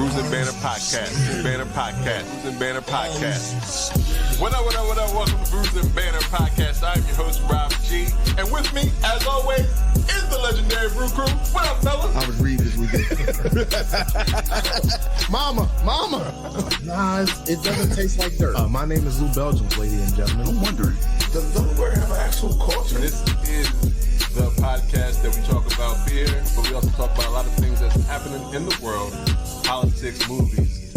Brews and Banner Podcast. Banner Podcast. Brews and Banner Podcast. What up, what up, what up? Welcome to Brews and Banner Podcast. I'm your host, Rob G. And with me, as always, is the Legendary Brew Crew. What up, fellas? I was reading this weekend. Mama. Nah, it doesn't taste like dirt. My name is Lou Belgium, ladies and gentlemen. I'm wondering, does Delaware have an actual culture? This is the podcast that we talk about beer, but we also talk about a lot of things that's happening in the world, politics, movies,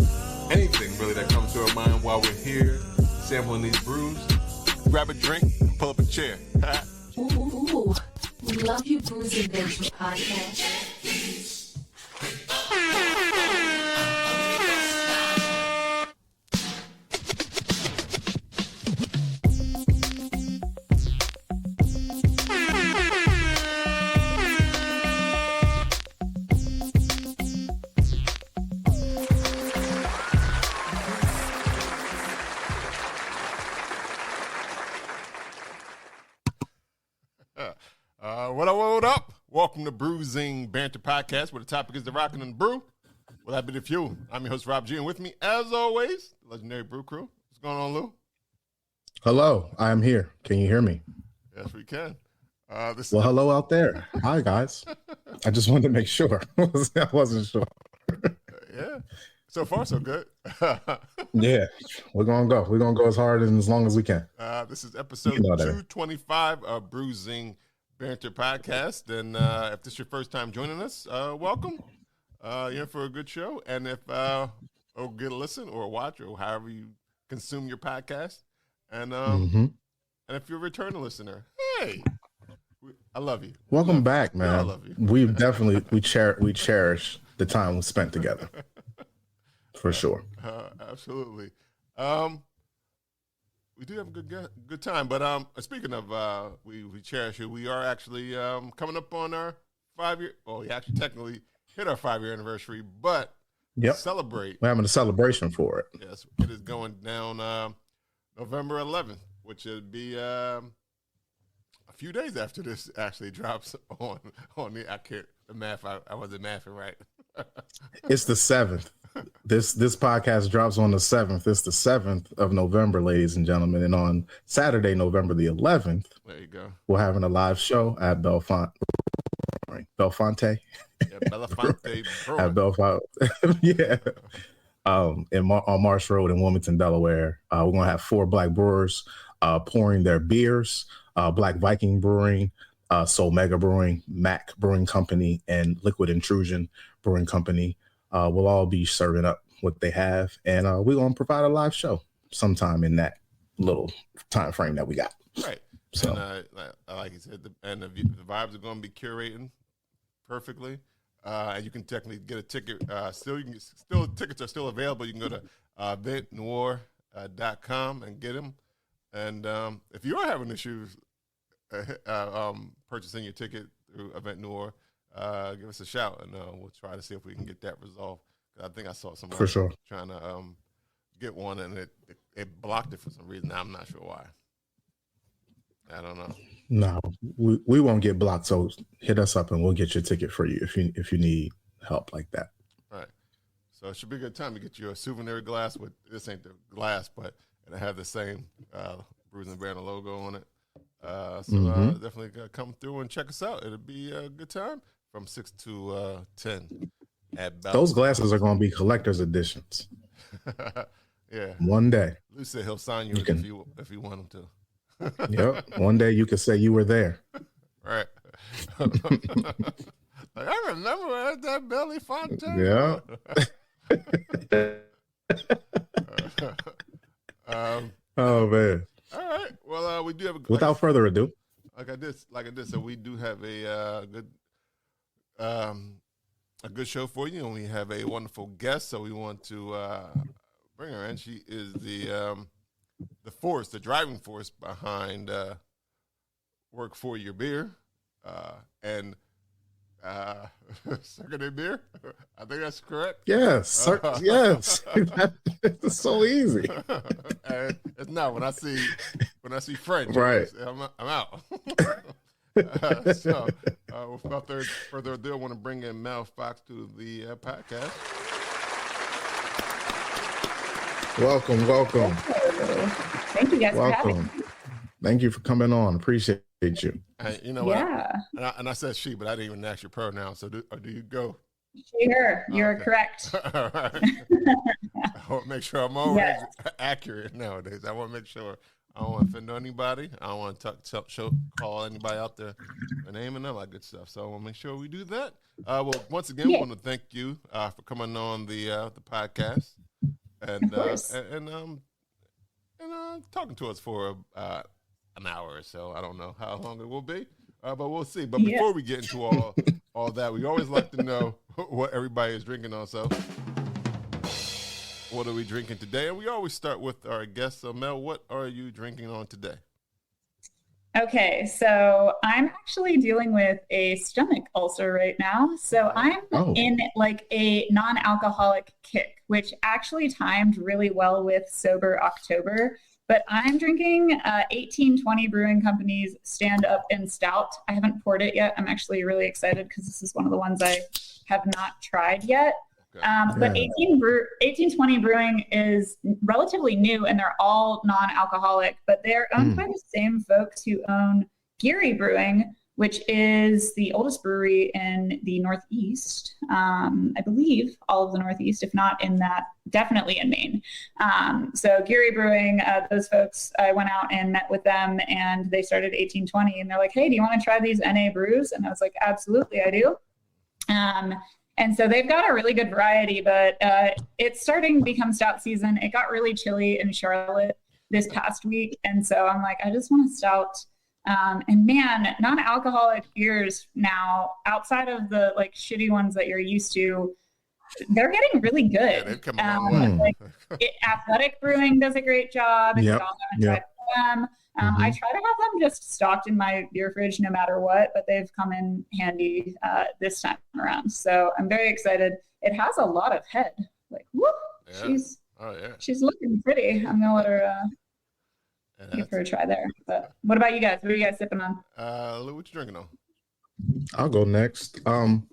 anything really that comes to our mind while we're here sampling these brews. Grab a drink, pull up a chair. Ooh, we love you, Brews and Banner Podcast. What up? Welcome to Brewing Banter Podcast, where the topic is the rockin' and brew. Well, that be the fuel. I'm your host, Rob G, and with me, as always, the Legendary Brew Crew. What's going on, Lou? Hello, I am here. Can you hear me? Yes, we can. Hello out there. Hi, guys. I just wanted to make sure. I wasn't sure. Yeah. So far, so good. Yeah, we're going to go. We're going to go as hard and as long as we can. This is episode 225 of Brewing Banter Podcast. And if this is your first time joining us, welcome. You're in for a good show. And if get a listen or a watch or however you consume your podcast. And and if you're a returning listener, hey, I love you. Welcome back, man. I love you. We cherish the time we spent together. For sure. Absolutely. We do have a good time, but speaking of we cherish you, we are actually coming up on our 5-year. Well, we actually technically hit our 5-year anniversary, but celebrate. We're having a celebration for it. Yes, it is going down November 11th, which would be a few days after this actually drops on the. I can't the math. I wasn't mathing right. It's the 7th. This podcast drops on the 7th. It's the 7th of November, ladies and gentlemen. And on Saturday, November the 11th, there you go. We're having a live show at Belfonte. Yeah, Belafonte. At Belfonte. Yeah. On Marsh Road in Wilmington, Delaware. We're going to have 4 black brewers pouring their beers. Black Viking Brewing, Soul Mega Brewing, Mac Brewing Company, and Liquid Intrusion Brewing Company. We'll all be serving up what they have, and we're going to provide a live show sometime in that little time frame that we got. Right. So, and, like you said, the vibes are going to be curating perfectly, and you can technically get a ticket. Tickets are still available. You can go to eventnoir.com and get them. And if you are having issues purchasing your ticket through Event Noir, give us a shout, and we'll try to see if we can get that resolved. I think I saw somebody for sure trying to get one, and it blocked it for some reason. I'm not sure why. I don't know. No, we won't get blocked. So hit us up, and we'll get your ticket for you if you need help like that. Right. So it should be a good time to get you a souvenir glass with this ain't the glass, but it'll have the same Brews and Banner logo on it. Definitely come through and check us out. It'll be a good time from 6 to 10 at those glasses are going to be collector's editions. Yeah, one day Lou said he'll sign you if you want him to. Yep, one day you could say you were there. Right. Like, I remember that Belly Fontaine. Yeah. Oh man. All right. Well, we do have without further ado, like I did. So we do have a good show for you, and we have a wonderful guest. So we want to bring her in. She is the driving force behind Work For Your Beer, and Cirque du Biere. I think that's correct. Yes, yes. It's so easy. And it's not when I see French. Right. I'm out. Without further ado, I want to bring in Mel Fox to the podcast. Welcome. Thank you guys for having me. Welcome. Thank you for coming on. Appreciate you. You know what? Yeah. And I said she, but I didn't even ask your pronoun. So do you go? Sure, you're correct. All right. I want to make sure I'm always accurate nowadays. I want to make sure I don't want to offend anybody. I don't want to call anybody out there by name and all that good stuff. So I want to make sure we do that. Well, once again, I want to thank you for coming on the podcast and talking to us for an hour or so. I don't know how long it will be, but we'll see. But before we get into all that, we always like to know what everybody is drinking on. So what are we drinking today? And we always start with our guests. So Mel, what are you drinking on today? Okay, so I'm actually dealing with a stomach ulcer right now. So I'm in like a non-alcoholic kick, which actually timed really well with Sober October. But I'm drinking 1820 Brewing Company's Stand Up and Stout. I haven't poured it yet. I'm actually really excited because this is one of the ones I have not tried yet. Okay. But 1820 Brewing is relatively new, and they're all non-alcoholic, but they're owned by the same folks who own Legendary Brewing, which is the oldest brewery in the Northeast. I believe all of the Northeast, if not in that, definitely in Maine. So Legendary Brewing, those folks, I went out and met with them, and they started 1820, and they're like, hey, do you want to try these NA brews? And I was like, absolutely, I do. And so they've got a really good variety, but it's starting to become stout season. It got really chilly in Charlotte this past week. And so I'm like, I just want a stout. And man, non-alcoholic beers now, outside of the like shitty ones that you're used to, they're getting really good. Yeah, they've come a long way. Athletic Brewing does a great job. If you all haven't tried them. I try to have them just stocked in my beer fridge no matter what, but they've come in handy this time around. So I'm very excited. It has a lot of head. Like, whoop, she's looking pretty. I'm gonna let her give her a try there. But what about you guys? What are you guys sipping on? Lou, what you drinking on? I'll go next. From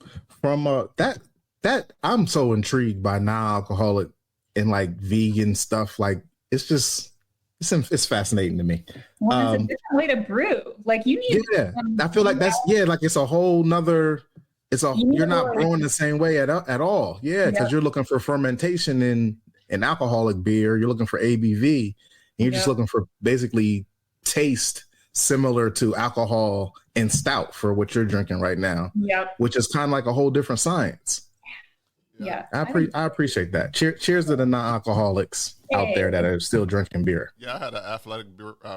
that I'm so intrigued by non-alcoholic and like vegan stuff. Like it's fascinating to me. Well, it's a different way to brew. Like you need. Yeah, I feel like that's like it's a whole nother. You're not brewing the same way at all. Yeah, because you're looking for fermentation in alcoholic beer. You're looking for ABV, and you're just looking for basically taste similar to alcohol and stout for what you're drinking right now. Yeah, which is kind of like a whole different science. Yeah, I appreciate that. Cheers to the non-alcoholics out there that are still drinking beer. Yeah, I had an Athletic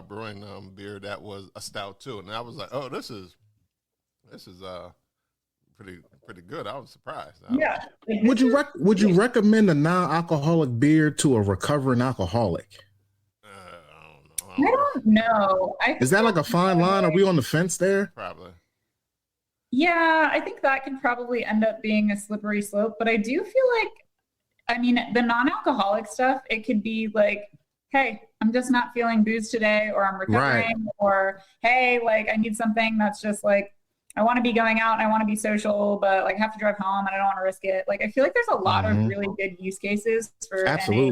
Brewing beer that was a stout too, and I was like, "Oh, this is pretty good." I was surprised. Would you recommend a non-alcoholic beer to a recovering alcoholic? I don't know. Is that like a fine line? Are we on the fence there? Probably. Yeah, I think that could probably end up being a slippery slope, but I do feel like, I mean, the non-alcoholic stuff, it could be like, hey, I'm just not feeling booze today, or I'm recovering, or hey, like I need something that's just like, I want to be going out and I want to be social, but like I have to drive home and I don't want to risk it. Like, I feel like there's a lot of really good use cases for NA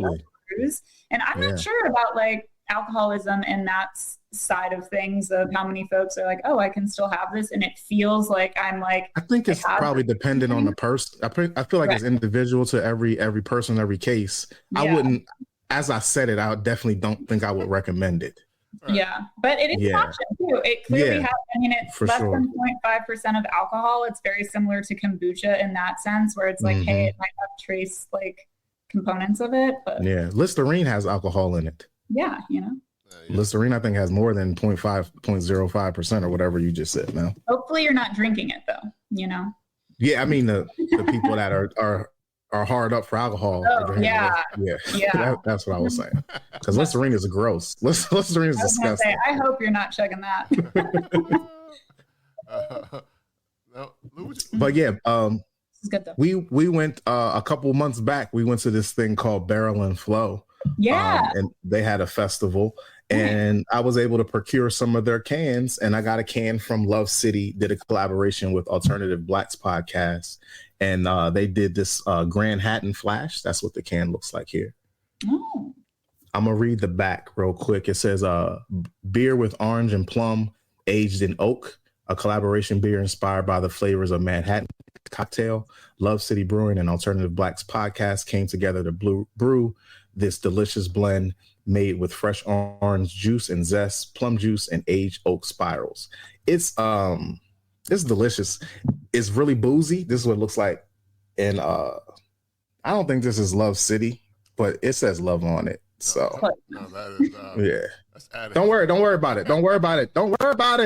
brews. And I'm not sure about like alcoholism and that side of things of how many folks are like, oh, I can still have this, and it feels like I'm like, I think it's probably dependent on the person. I feel like it's individual to every person, every case. I wouldn't, as I said it, I definitely don't think I would recommend it. Yeah, but it is an option too. It clearly has, I mean, it's less than 0.5% of alcohol. It's very similar to kombucha in that sense, where it's like, hey, it might have trace like components of it, but Listerine has alcohol in it. Yeah, you know. Listerine, I think, has more than 0.05% or whatever you just said. Now, hopefully, you're not drinking it though. You know. Yeah, I mean the people that are hard up for alcohol. Oh, that's what I was saying. Because Listerine is gross. Listerine is disgusting. I hope you're not chugging that. But yeah, it's good though. We went a couple months back. We went to this thing called Barrel and Flow. Yeah, and they had a festival, and I was able to procure some of their cans, and I got a can from Love City, did a collaboration with Alternative Blacks podcast, and they did this Grand Hatton Flash. That's what the can looks like here. Oh, I'm gonna read the back real quick. It says beer with orange and plum, aged in oak, a collaboration beer inspired by the flavors of Manhattan cocktail. Love City Brewing and Alternative Blacks podcast came together to brew this delicious blend made with fresh orange juice and zest, plum juice, and aged oak spirals. It's delicious. It's really boozy. This is what it looks like. And I don't think this is Love City, but it says love on it. So that is, yeah. That's added. Don't worry about it. Don't worry about it. Don't worry about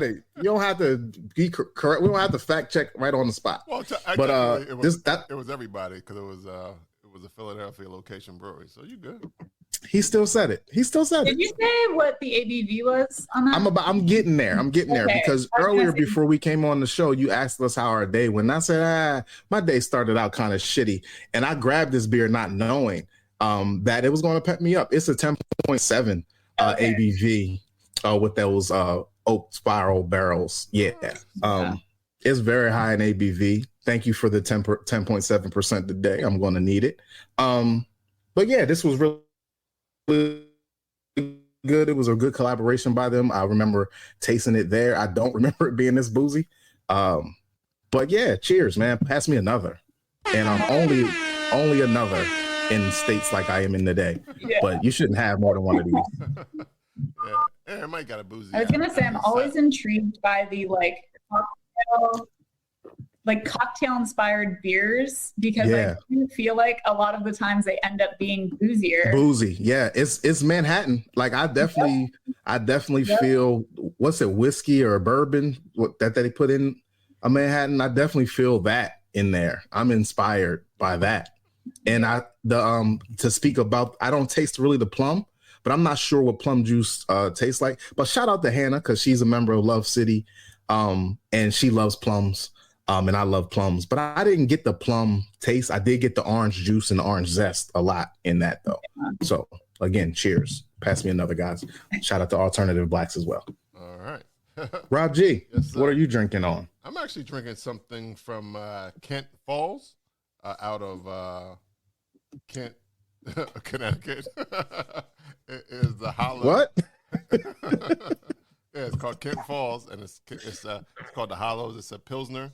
it. You don't have to be correct. We don't have to fact check right on the spot. Well, but it was everybody because it was a Philadelphia location brewery. So you good. He still said it. Did you say what the ABV was on that? I'm getting there. Because earlier before we came on the show, you asked us how our day went. And I said, my day started out kind of shitty. And I grabbed this beer not knowing that it was going to pep me up. It's a 10.7 ABV with those oak spiral barrels. Yeah. It's very high in ABV. Thank you for the 10.7% today. I'm going to need it. But yeah, this was really good. It was a good collaboration by them. I remember tasting it there. I don't remember it being this boozy. But yeah, cheers, man. Pass me another. And I'm only another in states like I am in today. Yeah. But you shouldn't have more than one of these. Yeah, it might got a boozy. I was gonna say I'm always intrigued by the cocktail inspired beers because I do feel like a lot of the times they end up being boozier. Boozy, yeah. It's Manhattan. Like I definitely feel, what's it, whiskey or bourbon that they put in a Manhattan. I definitely feel that in there. I'm inspired by that. And to speak about, I don't taste really the plum, but I'm not sure what plum juice tastes like. But shout out to Hannah because she's a member of Love City, and she loves plums. And I love plums, but I didn't get the plum taste. I did get the orange juice and the orange zest a lot in that, though. So, again, cheers. Pass me another, guys. Shout out to Alternative Blacks as well. All right. Rob G, yes, what are you drinking on? I'm actually drinking something from Kent Falls out of Kent, Connecticut. It is the Hollow. What? Yeah, it's called Kent Falls, and it's called the Hollows. It's a Pilsner.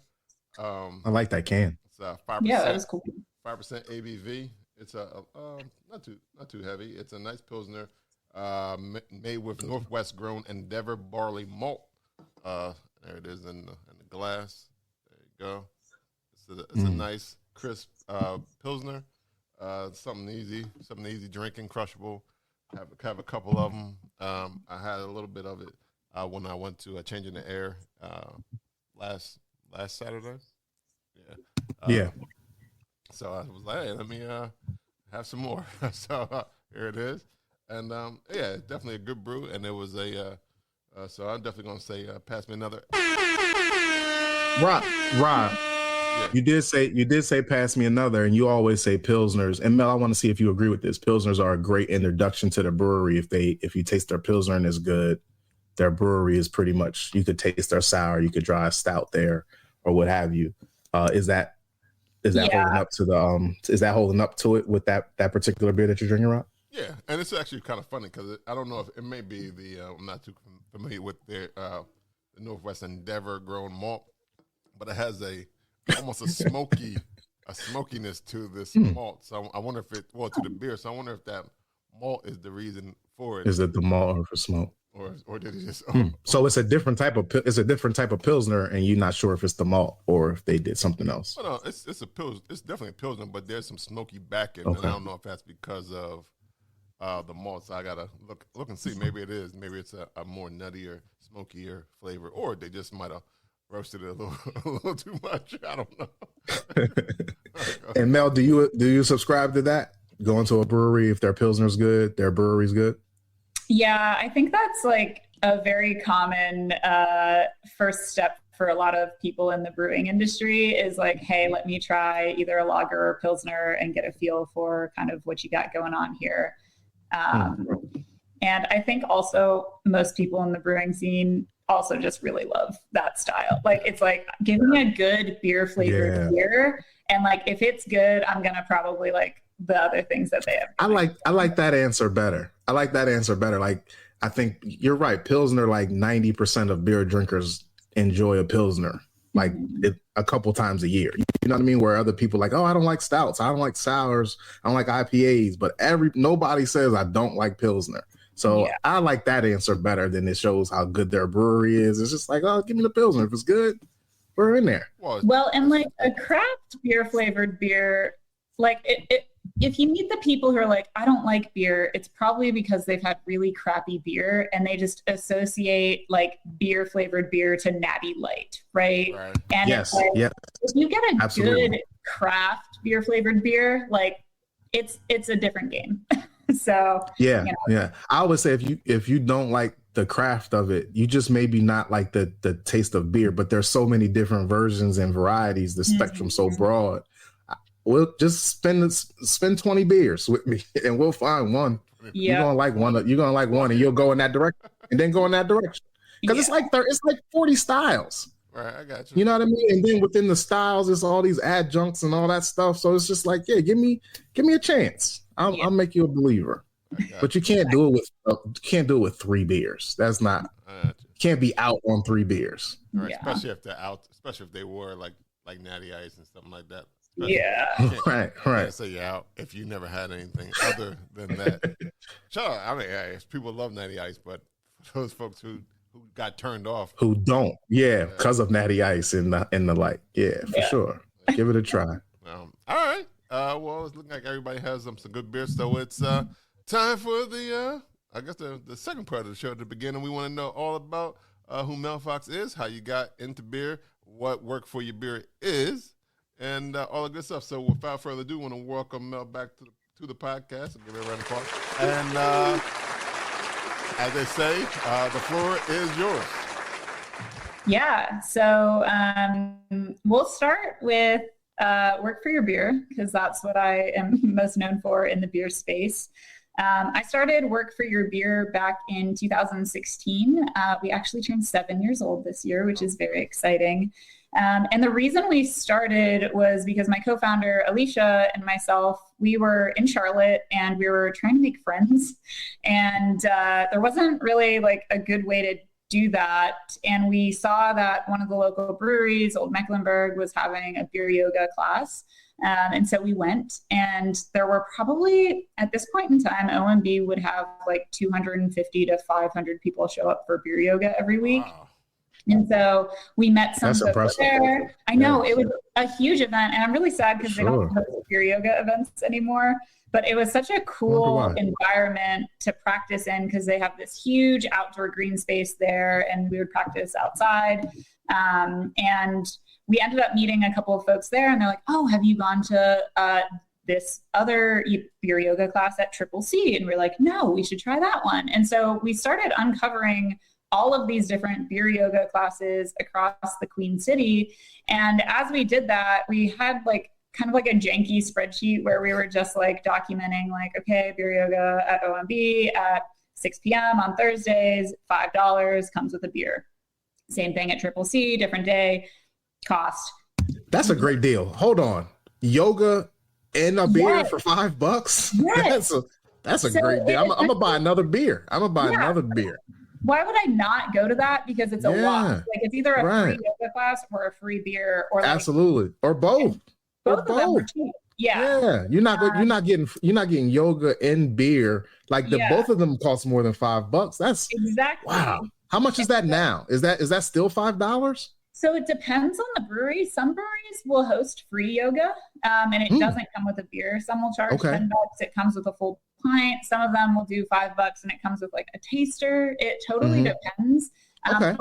I like that can. It's 5%. Yeah, that was cool. 5% ABV. It's not too heavy. It's a nice Pilsner, made with Northwest grown Endeavor barley malt. There it is in the glass. There you go. It's a nice crisp Pilsner. Something easy drinking, crushable. Have a couple of them. I had a little bit of it when I went to Changing the Air last Saturday. Yeah. So I was like, hey, let me have some more. So here it is. And yeah, definitely a good brew. And it was so I'm definitely going to say, pass me another. Rob. Yeah. You did say pass me another, and you always say Pilsners. And Mel, I want to see if you agree with this. Pilsners are a great introduction to the brewery. If you taste their Pilsner and it's good, their brewery is pretty much, you could taste their sour, you could dry a stout there or what have you. Is that holding up to holding up to it with that particular beer that you're drinking, Rob? Yeah, and it's actually kind of funny because I don't know if it may be I'm not too familiar with the Northwest Endeavor grown malt, but it has almost a smokiness to this malt. So I wonder if to the beer. So I wonder if that malt is the reason for it. Is it the malt or for smoke? Or did it just? So it's a different type of Pilsner, and you're not sure if it's the malt or if they did something else. Well, no, it's a Pilsner. It's definitely a Pilsner, but there's some smoky back in, okay. And I don't know if that's because of the malt. So I gotta look and see. Maybe it is. Maybe it's a more nuttier, smokier flavor, or they just might have roasted it a little too much. I don't know. And Mel, do you subscribe to that? Going to a brewery, if their Pilsner's good, their brewery's good? Yeah, I think that's like a very common first step for a lot of people in the brewing industry is like, hey, let me try either a lager or Pilsner and get a feel for kind of what you got going on here. And I think also most people in the brewing scene also just really love that style. Like, it's like, give me a good beer flavored beer. And like, if it's good, I'm going to probably like the other things that they have. I like that answer better. Like, I think you're right. Pilsner, like 90% of beer drinkers enjoy a Pilsner, like a couple times a year. You know what I mean? Where other people like, oh, I don't like stouts, I don't like sours, I don't like IPAs, but nobody says I don't like Pilsner. So I like that answer better than it shows how good their brewery is. It's just like, oh, give me the Pilsner. If it's good, we're in there. Well, and like a craft beer flavored beer, like if you meet the people who are like, I don't like beer, it's probably because they've had really crappy beer and they just associate like beer flavored beer to Natty Light, right? And yes, like, yes. If you get a good craft beer flavored beer, like it's a different game. So yeah. I always say if you don't like the craft of it, you just maybe not like the taste of beer, but there's so many different versions and varieties, the spectrum's so broad. We'll just spend 20 beers with me and we'll find one. You're gonna like one and you'll go in that direction and then go in that direction. Because it's like 40 styles. Right, I got you. You know what I mean? And then within the styles, it's all these adjuncts and all that stuff. So it's just like, yeah, give me a chance. I'll make you a believer. But you can't do it with 3 beers. That's not. Can't be out on 3 beers. Right, especially if they were like Natty Ice and something like that. Right. Can't say you're out if you never had anything other than that. Sure, I mean, people love Natty Ice, but for those folks who got turned off, who don't, because of Natty Ice and the like, for sure. Give it a try. All right. Well, it's looking like everybody has some good beer, so it's time for the second part of the show to begin, and we want to know all about who Mel Fox is, how you got into beer, what work for your beer is, and all the good stuff. So without further ado, I want to welcome Mel back to the podcast and give it a round of applause. And as they say, the floor is yours. Yeah. So we'll start with work for your beer, because that's what I am most known for in the beer space. I started Work for Your Beer back in 2016. We actually turned 7 years old this year, which is very exciting. And the reason we started was because my co-founder, Alicia, and myself, we were in Charlotte and we were trying to make friends. And there wasn't really like a good way to do that. And we saw that one of the local breweries, Old Mecklenburg, was having a beer yoga class. And so we went, and there were probably, at this point in time, OMB would have like 250 to 500 people show up for beer yoga every week. Wow. And so we met some people there. I know, it was a huge event, and I'm really sad because they don't host beer yoga events anymore. But it was such a cool environment to practice in, because they have this huge outdoor green space there, and we would practice outside. And we ended up meeting a couple of folks there, and they're like, oh, have you gone to this other beer yoga class at Triple C? And we're like, no, we should try that one. And so we started uncovering all of these different beer yoga classes across the Queen City. And as we did that, we had like kind of like a janky spreadsheet where we were just like documenting like, okay, beer yoga at OMB at 6 p.m. on Thursdays, $5 comes with a beer. Same thing at Triple C, different day, cost. That's a great deal. Hold on. Yoga and a beer for $5? Yes. That's a great deal. I'm going to buy another beer. Another beer. Why would I not go to that? Because it's a lot. Like it's either a free yoga class or a free beer, or like, absolutely, or both. Both of them are cheap. Yeah. You're not getting yoga and beer. Like both of them cost more than $5. That's exactly wow. How much is that now? Is that still $5? So it depends on the brewery. Some breweries will host free yoga, and it doesn't come with a beer. Some will charge $10. It comes with a full pint. Some of them will do $5 and it comes with like a taster. It totally depends. That's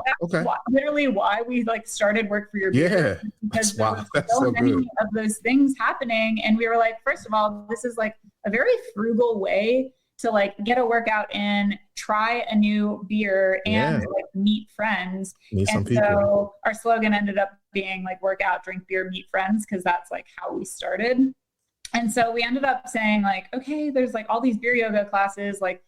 literally why we like started Work for Your Beer. Because there were so many of those things happening, and we were like, first of all, this is like a very frugal way to like get a workout in, try a new beer, and like meet friends. Meet some people. So our slogan ended up being like work out, drink beer, meet friends, because that's like how we started. And so we ended up saying like, okay, there's like all these beer yoga classes, like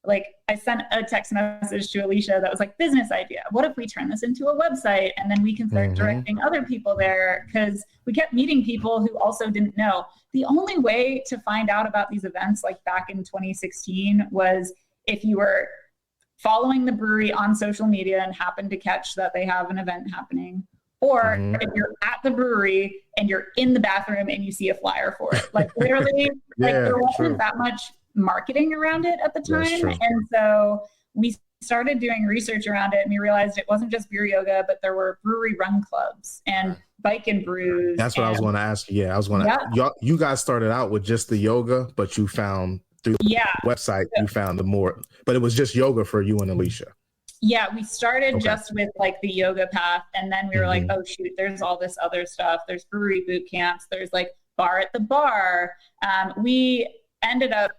like I sent a text message to Alicia that was like, business idea. What if we turn this into a website and then we can start directing other people there? Because we kept meeting people who also didn't know. The only way to find out about these events, like back in 2016, was if you were following the brewery on social media and happened to catch that they have an event happening, or if you're at the brewery and you're in the bathroom and you see a flyer for it. Like literally, like there wasn't that much marketing around it at the time. And so we started doing research around it, and we realized it wasn't just beer yoga, but there were brewery run clubs and bike and brews. That's what I was going to ask you. Yeah, I was going to, you guys started out with just the yoga, but you found through the website, you found the more, but it was just yoga for you and Alicia. Yeah, we started just with like the yoga path, and then we were like, oh shoot, there's all this other stuff. There's brewery boot camps. There's like bar at the bar. We ended up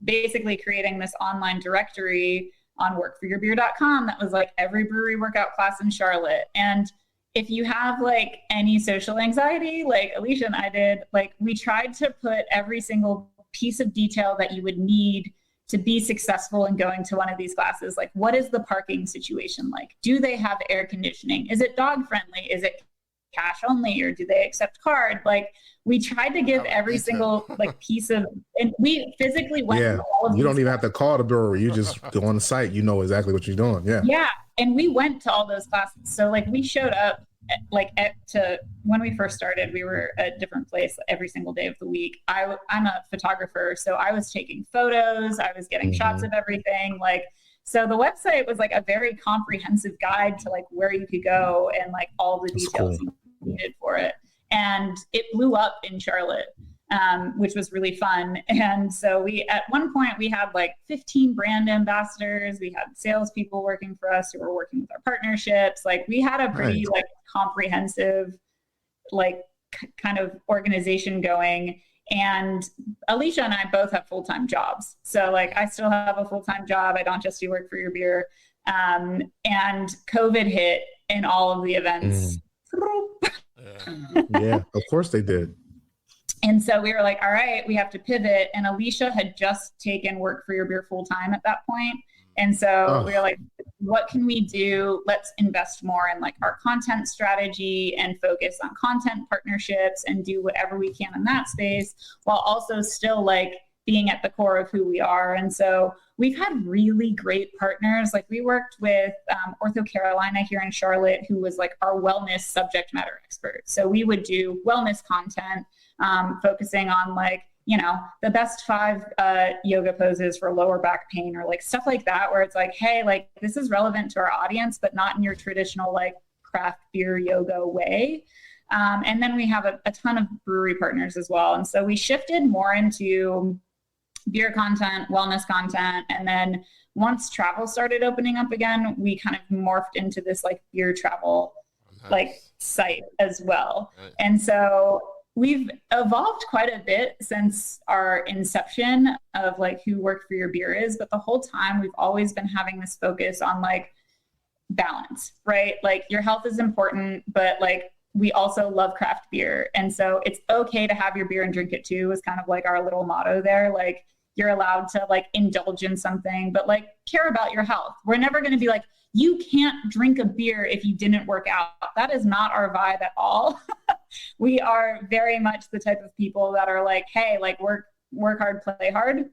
basically creating this online directory on workforyourbeer.com that was like every brewery workout class in Charlotte. And if you have like any social anxiety, like Alicia and I did, like we tried to put every single piece of detail that you would need to be successful in going to one of these classes. Like, what is the parking situation like? Do they have air conditioning? Is it dog friendly? Is it cash only, or do they accept card? Like, we tried to give every single like piece of, and we physically went to all of you don't even have to call the brewery. You just go on the site. You know exactly what you're doing. Yeah. And we went to all those classes. So like we showed up to when we first started, we were at a different place every single day of the week. I'm a photographer, so I was taking photos. I was getting shots of everything. Like, so the website was like a very comprehensive guide to like where you could go and like all the details you needed for it. And it blew up in Charlotte, which was really fun. And so at one point we had like 15 brand ambassadors. We had salespeople working for us who were working with our partnerships. Like we had a pretty like comprehensive, like kind of organization going. And Alicia and I both have full-time jobs. So like I still have a full-time job. I don't just do work for your beer. And COVID hit and all of the events. Yeah, of course they did. And so we were like, all right, we have to pivot. And Alicia had just taken work for your beer full time at that point. And so we were like, what can we do? Let's invest more in like our content strategy and focus on content partnerships and do whatever we can in that space, while also still like being at the core of who we are. And so we've had really great partners. Like we worked with Ortho Carolina here in Charlotte, who was like our wellness subject matter expert. So we would do wellness content, focusing on like, you know, the best 5 yoga poses for lower back pain, or like stuff like that, where it's like, hey, like this is relevant to our audience, but not in your traditional like craft beer yoga way. And then we have a ton of brewery partners as well. And so we shifted more into beer content, wellness content. And then once travel started opening up again, we kind of morphed into this like beer travel like site as well. And so we've evolved quite a bit since our inception of like who Work for Your Beer is, but the whole time we've always been having this focus on like balance, right? Like your health is important, but like we also love craft beer. And so it's okay to have your beer and drink it too, is kind of like our little motto there. Like you're allowed to like indulge in something, but like care about your health. We're never going to be like, you can't drink a beer if you didn't work out. That is not our vibe at all. We are very much the type of people that are like, hey, like work hard, play hard.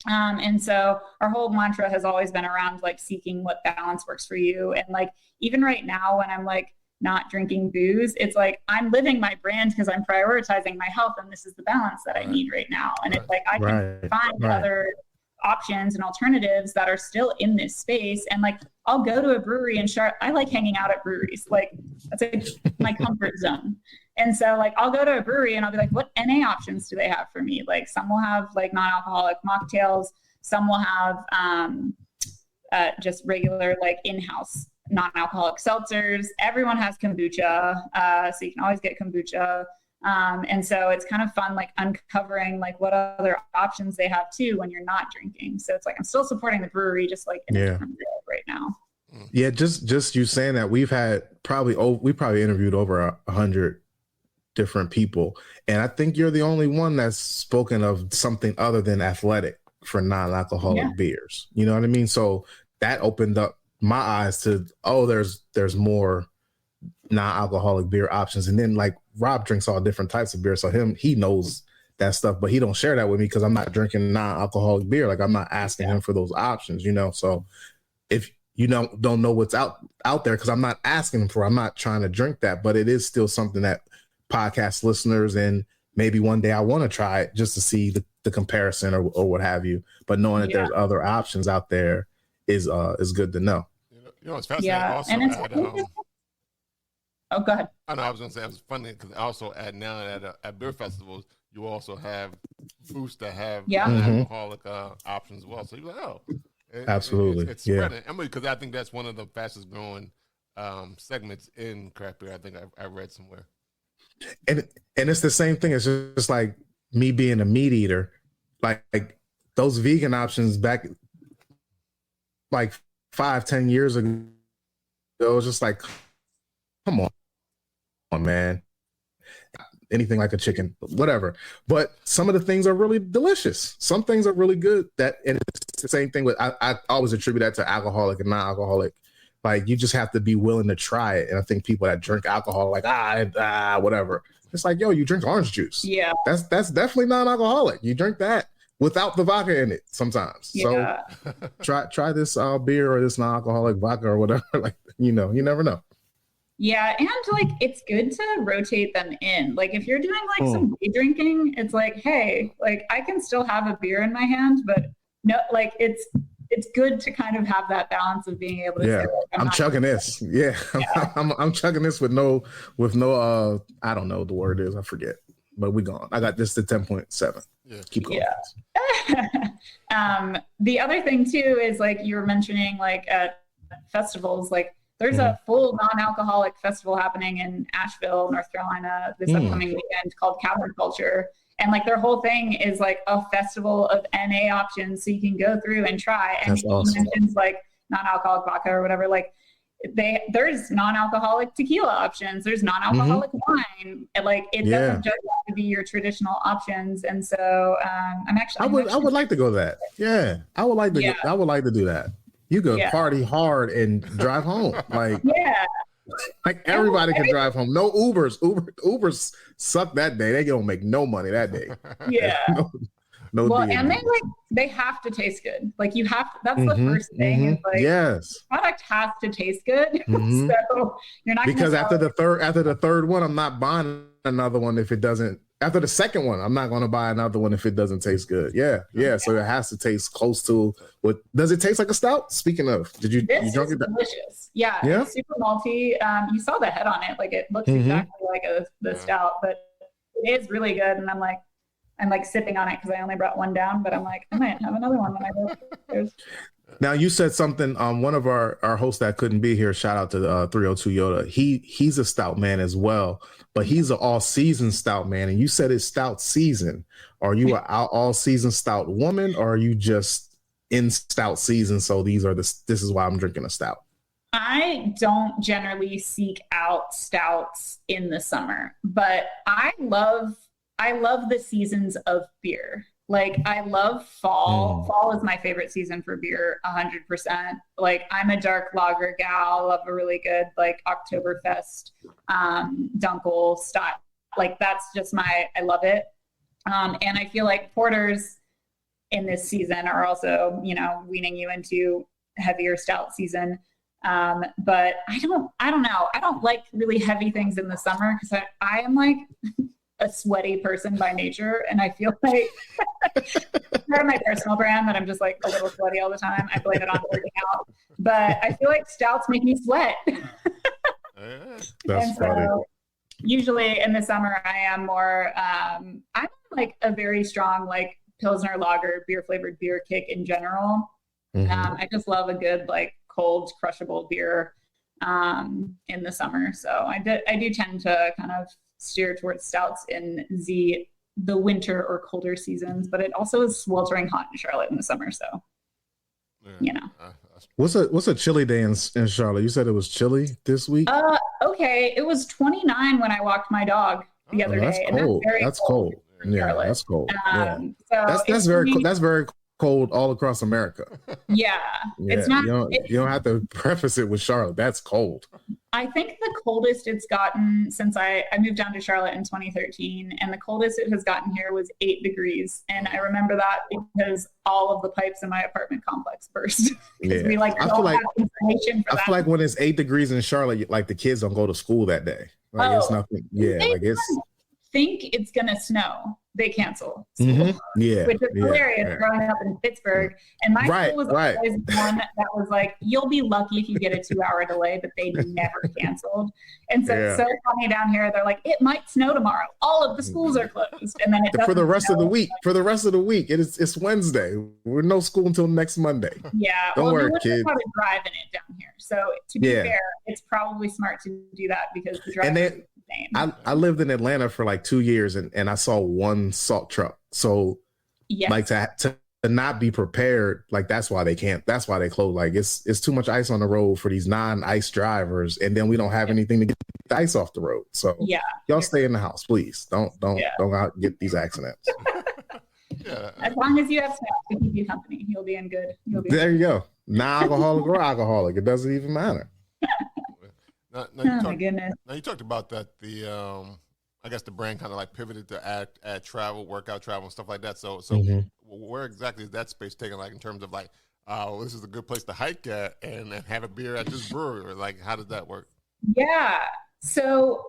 And so our whole mantra has always been around like seeking what balance works for you. And like, even right now when I'm like not drinking booze, it's like, I'm living my brand because I'm prioritizing my health. And this is the balance that I need right now. And it's like, I can find other options and alternatives that are still in this space. And like, I'll go to a brewery and I like hanging out at breweries. Like that's like my comfort zone. And so like, I'll go to a brewery and I'll be like, what NA options do they have for me? Like some will have like non-alcoholic mocktails. Some will have just regular like in-house non-alcoholic seltzers. Everyone has kombucha. So you can always get kombucha. And so it's kind of fun, like uncovering like what other options they have too when you're not drinking. So it's like, I'm still supporting the brewery, just like in a different way right now. Yeah. Just you saying that, we probably interviewed over 100 different people. And I think you're the only one that's spoken of something other than athletic for non-alcoholic beers. You know what I mean? So that opened up my eyes to, there's more non-alcoholic beer options. And then like Rob drinks all different types of beer, so he knows that stuff, but he don't share that with me because I'm not drinking non-alcoholic beer. Like I'm not asking him for those options, you know. So if you don't know what's out there, because I'm not asking him for, I'm not trying to drink that, but it is still something that podcast listeners, and maybe one day I want to try it just to see the comparison or what have you. But knowing that there's other options out there is good to know. You know, it's fascinating. Also, and it's go ahead. I know I was going to say it was funny because also at beer festivals, you also have booths that have alcoholic options as well. So you're like, absolutely, it's spreading. I mean, because I think that's one of the fastest growing segments in craft beer. I think I read somewhere. And it's the same thing. It's just like me being a meat eater, like those vegan options back like 5-10 years ago. It was just like, come on, man. Anything like a chicken, whatever. But some of the things are really delicious. Some things are really good. And it's the same thing with, I always attribute that to alcoholic and non-alcoholic. Like you just have to be willing to try it. And I think people that drink alcohol like, whatever. It's like, yo, you drink orange juice. Yeah. That's definitely non-alcoholic. You drink that without the vodka in it sometimes. Yeah. So try this beer or this non-alcoholic vodka or whatever. Like, you never know. Yeah, and like it's good to rotate them in. Like if you're doing like some day drinking, it's like, hey, like I can still have a beer in my hand, but no, like it's good to kind of have that balance of being able to say, like, I'm chugging this. Yeah. I'm chugging this with no I don't know what the word is, I forget. But we gone. I got this to 10.7. Yeah. Keep going. Yeah. The other thing too is like you were mentioning like at festivals, like there's a full non-alcoholic festival happening in Asheville, North Carolina this upcoming weekend called Cavern Culture. And like their whole thing is like a festival of NA options so you can go through and try. And awesome. Mentions like non-alcoholic vodka or whatever. Like there's non-alcoholic tequila options. There's non-alcoholic wine. And like it doesn't just have to be your traditional options. And so I would like to go that. Yeah. I would like to I would like to do that. You go party hard and drive home. Like, like everybody can drive home. No Ubers. Ubers suck that day. They don't make no money that day. Yeah. no well, DNA. and they have to taste good. Like you have to, that's the first thing is like product has to taste good. So you're not because after the third one, I'm not buying another one if it doesn't. After the second one, I'm not going to buy another one if it doesn't taste good. Yeah. So it has to taste close to what. Does it taste like a stout? Speaking of, you drunk it? Delicious. Yeah. It's super malty. You saw the head on it. Like it looks exactly like the stout, but it is really good. And I'm like sipping on it because I only brought one down, but I'm like, I might have another one when I go. Now you said something. One of our hosts that couldn't be here. Shout out to 302 Yoda. He's a stout man as well, but he's an all season stout man. And you said it's stout season. Are you an all season stout woman, or are you just in stout season? So this is why I'm drinking a stout. I don't generally seek out stouts in the summer, but I love the seasons of beer. Like I love fall. Fall is my favorite season for beer, 100%. Like I'm a dark lager gal. I love a really good like Oktoberfest, Dunkel style. Like that's just I love it. And I feel like porters in this season are also, weaning you into heavier stout season. But I don't know. I don't like really heavy things in the summer because I am like a sweaty person by nature, and I feel like part of my personal brand that I'm just like a little sweaty all the time. I blame it on working out, but I feel like stouts make me sweat. That's funny. So usually in the summer, I am more. I'm like a very strong like Pilsner lager, beer flavored beer kick in general. I just love a good like cold crushable beer in the summer. So I do tend to kind of steer towards stouts in the winter or colder seasons, but it also is sweltering hot in Charlotte in the summer. So, What's a chilly day in Charlotte? You said it was chilly this week? Okay. It was 29 when I walked my dog the other day. Cold. And that's cold. Yeah, that's cold. So that's very cold all across America. Yeah, it's not. You don't have to preface it with Charlotte. That's cold. I think the coldest it's gotten since I moved down to Charlotte in 2013, and the coldest it has gotten here was 8 degrees. And I remember that because all of the pipes in my apartment complex burst. Yeah. We like I feel like when it's 8 degrees in Charlotte, like the kids don't go to school that day. Like it's nothing. Yeah, like it's. Think it's gonna snow, they cancel school, which is hilarious. Growing up in Pittsburgh, and my school was always one that was like, you'll be lucky if you get a 2-hour delay, but they never canceled. And so it's so funny down here. They're like, it might snow tomorrow. All of the schools are closed, and then for the rest of the week. For the rest of the week, it's Wednesday. We're no school until next Monday. Yeah, don't worry, kids. Probably driving it down here. So to be fair, it's probably smart to do that because the drive. I lived in Atlanta for like 2 years and I saw one salt truck. So like to not be prepared, like that's why they close. Like it's too much ice on the road for these non-ice drivers, and then we don't have anything to get the ice off the road. So y'all stay in the house, please. Don't go out and get these accidents. As long as you have staff to keep you company, you'll be in good. There you go. Non-alcoholic or alcoholic, it doesn't even matter. My goodness. Now you talked about that I guess the brand kind of like pivoted to add travel, workout travel and stuff like that. So where exactly is that space taken, like in terms of like, this is a good place to hike at and have a beer at this brewery, or like how does that work? Yeah. So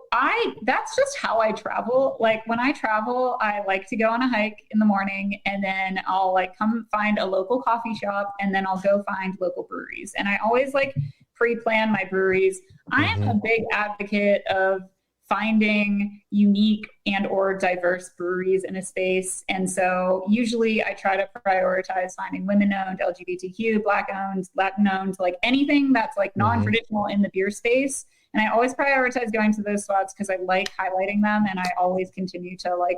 that's just how I travel. Like when I travel, I like to go on a hike in the morning, and then I'll like come find a local coffee shop, and then I'll go find local breweries. And I always like pre-plan my breweries. I am a big advocate of finding unique and or diverse breweries in a space. And so usually I try to prioritize finding women-owned, LGBTQ, Black-owned, Latin-owned, like anything that's like non-traditional in the beer space. And I always prioritize going to those spots because I like highlighting them. And I always continue to like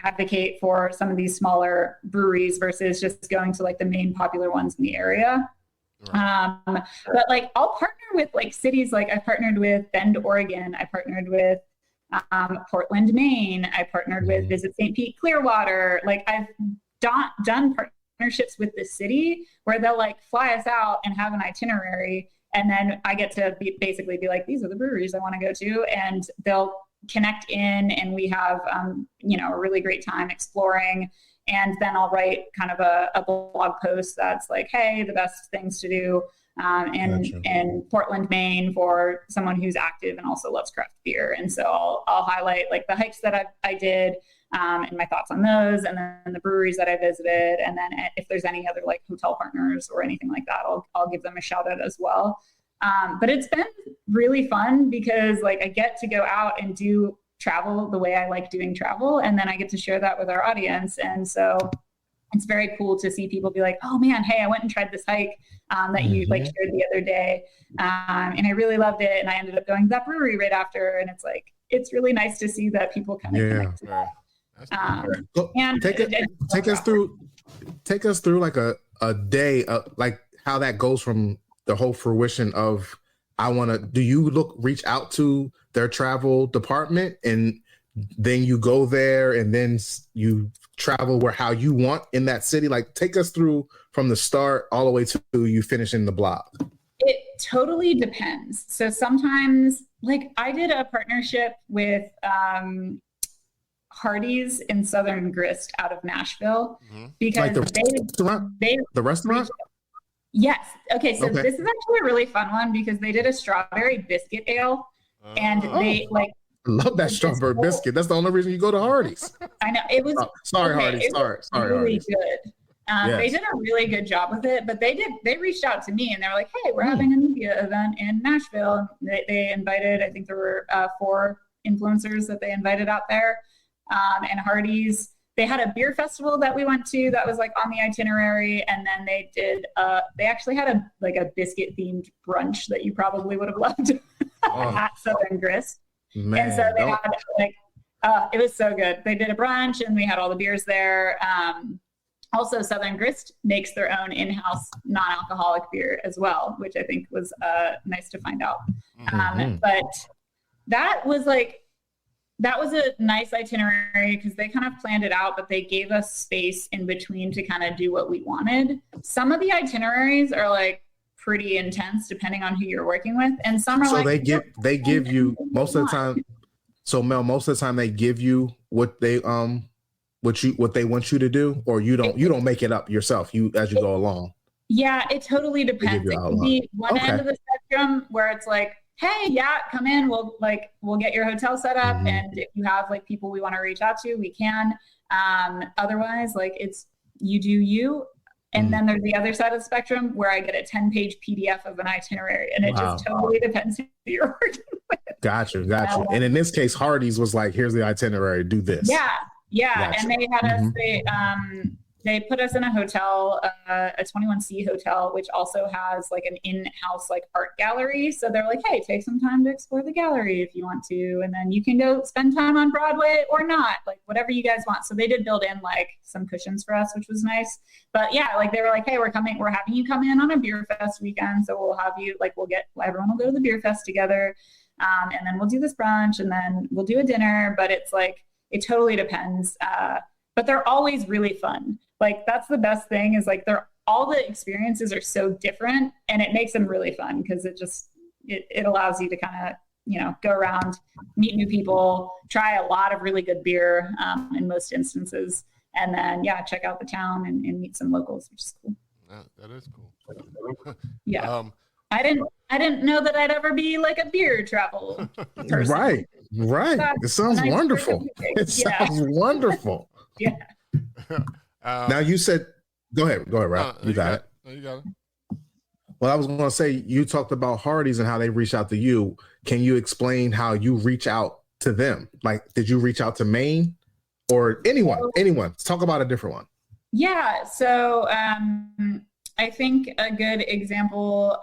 advocate for some of these smaller breweries versus just going to like the main popular ones in the area. Right. But like I'll partner with like cities, like I partnered with Bend, Oregon. I partnered with Portland, Maine. I partnered with Visit St. Pete, Clearwater. Like I've done partnerships with the city where they'll like fly us out and have an itinerary. And then I get to basically be like, these are the breweries I want to go to. And they'll connect in, and we have, a really great time exploring. And then I'll write kind of a blog post that's like, hey, the best things to do in Portland, Maine for someone who's active and also loves craft beer. And so I'll highlight like the hikes that I did and my thoughts on those, and then the breweries that I visited. And then if there's any other like hotel partners or anything like that, I'll give them a shout out as well. But it's been really fun because like I get to go out and do travel the way I like doing travel, and then I get to share that with our audience. And so it's very cool to see people be like, oh man, hey, I went and tried this hike that you like shared the other day, and I really loved it, and I ended up going to that brewery right after. And it's like it's really nice to see that people kind of connect to that. And take us through like a day, like how that goes from the whole fruition of do you reach out to their travel department, and then you go there and then you travel how you want in that city? Like take us through from the start all the way to you finishing the blog. It totally depends. So sometimes like I did a partnership with Hardee's in Southern Grist out of Nashville because like the restaurant? Yes. Okay. So this is actually a really fun one because they did a strawberry biscuit ale, and they like. I love that strawberry biscuit. That's the only reason you go to Hardee's. I know it was. Hardee's. Sorry, really Hardee's. Good. They did a really good job with it, but they reached out to me and they were like, hey, we're having a media event in Nashville. They invited, I think there were 4 influencers that they invited out there, and Hardee's. They had a beer festival that we went to that was like on the itinerary. And then they actually had a biscuit themed brunch that you probably would have loved at Southern Grist. Man, and so they had it was so good. They did a brunch and we had all the beers there. Also Southern Grist makes their own in-house non-alcoholic beer as well, which I think was nice to find out. But that was like, that was a nice itinerary because they kind of planned it out, but they gave us space in between to kind of do what we wanted. Some of the itineraries are like pretty intense depending on who you're working with, and some are so like they give you most of the time. So Mel, most of the time they give you what they what they want you to do, or you don't make it up yourself as you go along. Yeah, it totally depends. It could be one end of the spectrum where it's like, hey, yeah, come in. We'll get your hotel set up, and if you have like people we want to reach out to, we can. Otherwise, like it's you do you. And then there's the other side of the spectrum where I get a 10-page PDF of an itinerary, and it just totally depends who you're working with. Gotcha. And in this case, Hardee's was like, here's the itinerary, do this. Yeah. Gotcha. And they had us, they put us in a hotel, a 21C hotel, which also has like an in-house like art gallery. So they're like, hey, take some time to explore the gallery if you want to. And then you can go spend time on Broadway or not, like whatever you guys want. So they did build in like some cushions for us, which was nice. But yeah, like they were like, hey, we're having you come in on a beer fest weekend. So we'll have you, like, everyone will go to the beer fest together. And then we'll do this brunch, and then we'll do a dinner. But it's like, it totally depends. But they're always really fun. Like that's the best thing is like all the experiences are so different, and it makes them really fun because it allows you to kind of, go around, meet new people, try a lot of really good beer in most instances. And then, check out the town and meet some locals, which is cool. That is cool. Yeah. I didn't know that I'd ever be like a beer travel person. Right. It sounds wonderful. It sounds wonderful. Yeah. Now you said, go ahead, Ralph. You got it. You got it. Well, I was going to say, you talked about Hardee's and how they reach out to you. Can you explain how you reach out to them? Like, did you reach out to Maine or anyone? Let's talk about a different one. Yeah. So I think a good example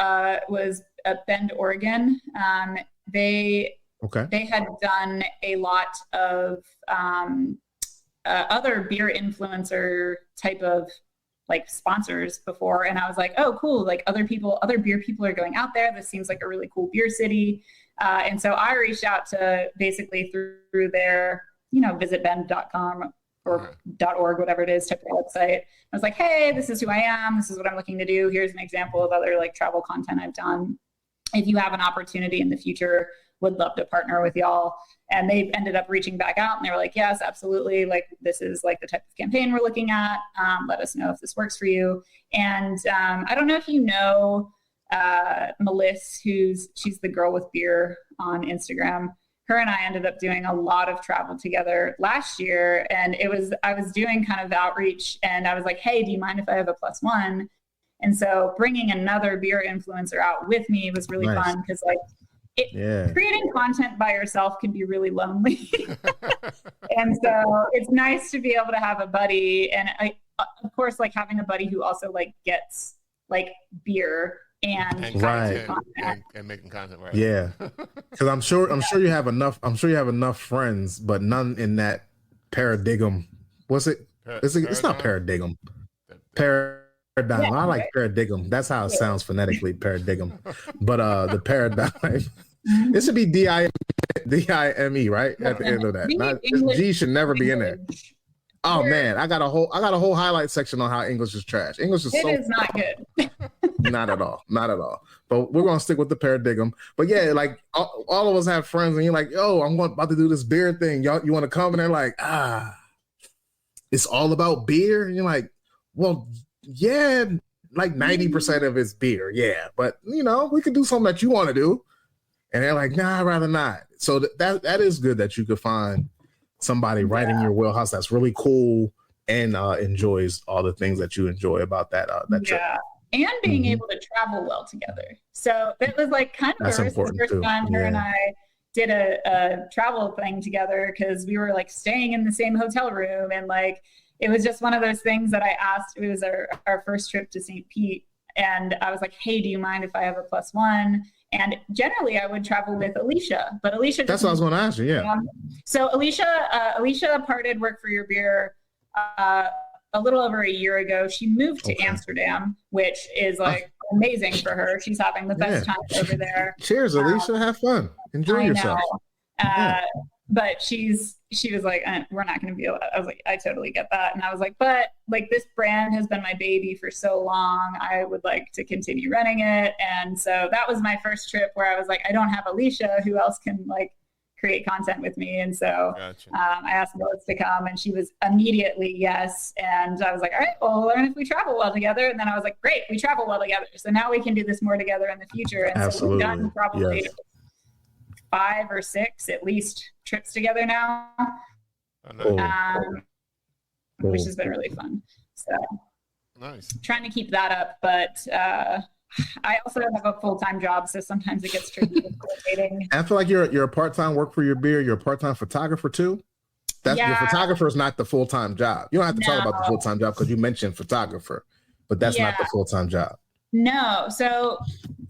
was Bend, Oregon. They had done a lot of other beer influencer type of like sponsors before. And I was like, oh, cool. Like other beer people are going out there. This seems like a really cool beer city. And so I reached out to basically through their, visitbend.com or .org, whatever it is, type of website. I was like, hey, this is who I am. This is what I'm looking to do. Here's an example of other like travel content I've done. If you have an opportunity in the future, would love to partner with y'all. And they ended up reaching back out and they were like, yes, absolutely. Like this is like the type of campaign we're looking at. Let us know if this works for you. And I don't know if you know Melissa, she's the girl with beer on Instagram. Her and I ended up doing a lot of travel together last year. And I was doing kind of outreach and I was like, hey, do you mind if I have a +1? And so bringing another beer influencer out with me was really fun because like, creating content by yourself can be really lonely. And so it's nice to be able to have a buddy. And of course, like having a buddy who also like gets like beer and making content. Right. Yeah. Cause I'm sure you have enough friends, but none in that paradigm. Was it? It's not paradigm. Paradigm. I like paradigm. That's how it sounds phonetically, paradigm. But the paradigm, it should be DIME, right? At the end of that. G should never be in there. Oh man, I got a whole highlight section on how English is trash. English is is not good. Not at all. But we're gonna stick with the paradigm. But yeah, like all of us have friends, and you're like, yo, I'm about to do this beer thing. Y'all, you want to come? And they're like, it's all about beer. And you're like, well, yeah, like 90% of it's beer. Yeah, but we could do something that you want to do. And they're like, nah, I'd rather not. So that is good that you could find somebody right in your wheelhouse that's really cool and enjoys all the things that you enjoy about that trip. And being able to travel well together. So it was like kind of the first time her and I did a travel thing together because we were like staying in the same hotel room and like it was just one of those things that I asked. It was our first trip to St. Pete. And I was like, hey, do you mind if I have a +1? And generally I would travel with Alicia, but Alicia. That's what I was going to ask you. Yeah. So Alicia parted Work for Your Beer a little over a year ago. She moved to Amsterdam, which is like amazing for her. She's having the best time over there. Cheers, Alicia. Have fun. Enjoy yourself. but she was like, we're not going to be able to. I was like, I totally get that. And I was like, but like this brand has been my baby for so long. I would like to continue running it. And so that was my first trip where I was like, I don't have Alicia. Who else can like create content with me? And so Gotcha. I asked Lois to come, and she was immediately yes. And I was like, all right, well, we'll learn if we travel well together. And then I was like, great, we travel well together. So now we can do this more together in the future. And Absolutely. so we've done probably Yes. 5 or 6 at least trips together now, Oh, which has been really fun. So nice. trying to keep that up, but I also have a full-time job, so sometimes it gets tricky with coordinating. I feel like you're a part-time work for your beer. You're a part-time photographer too. Your photographer is not the full-time job. You don't have to talk about the full-time job because you mentioned photographer, but that's not the full-time job. No. So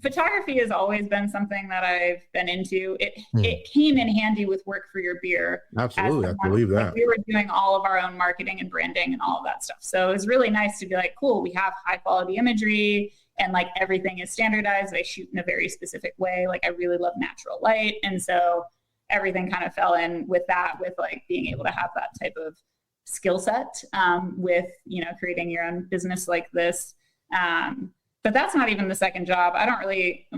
photography has always been something that I've been into. It came in handy with Work for Your Beer. Absolutely. I believe that. Like, we were doing all of our own marketing and branding and all of that stuff. So it was really nice to be like, cool, we have high quality imagery and like everything is standardized. I shoot in a very specific way. Like I really love natural light. And so everything kind of fell in with that, with like being able to have that type of skill set with, creating your own business like this. But that's not even the second job. I don't really,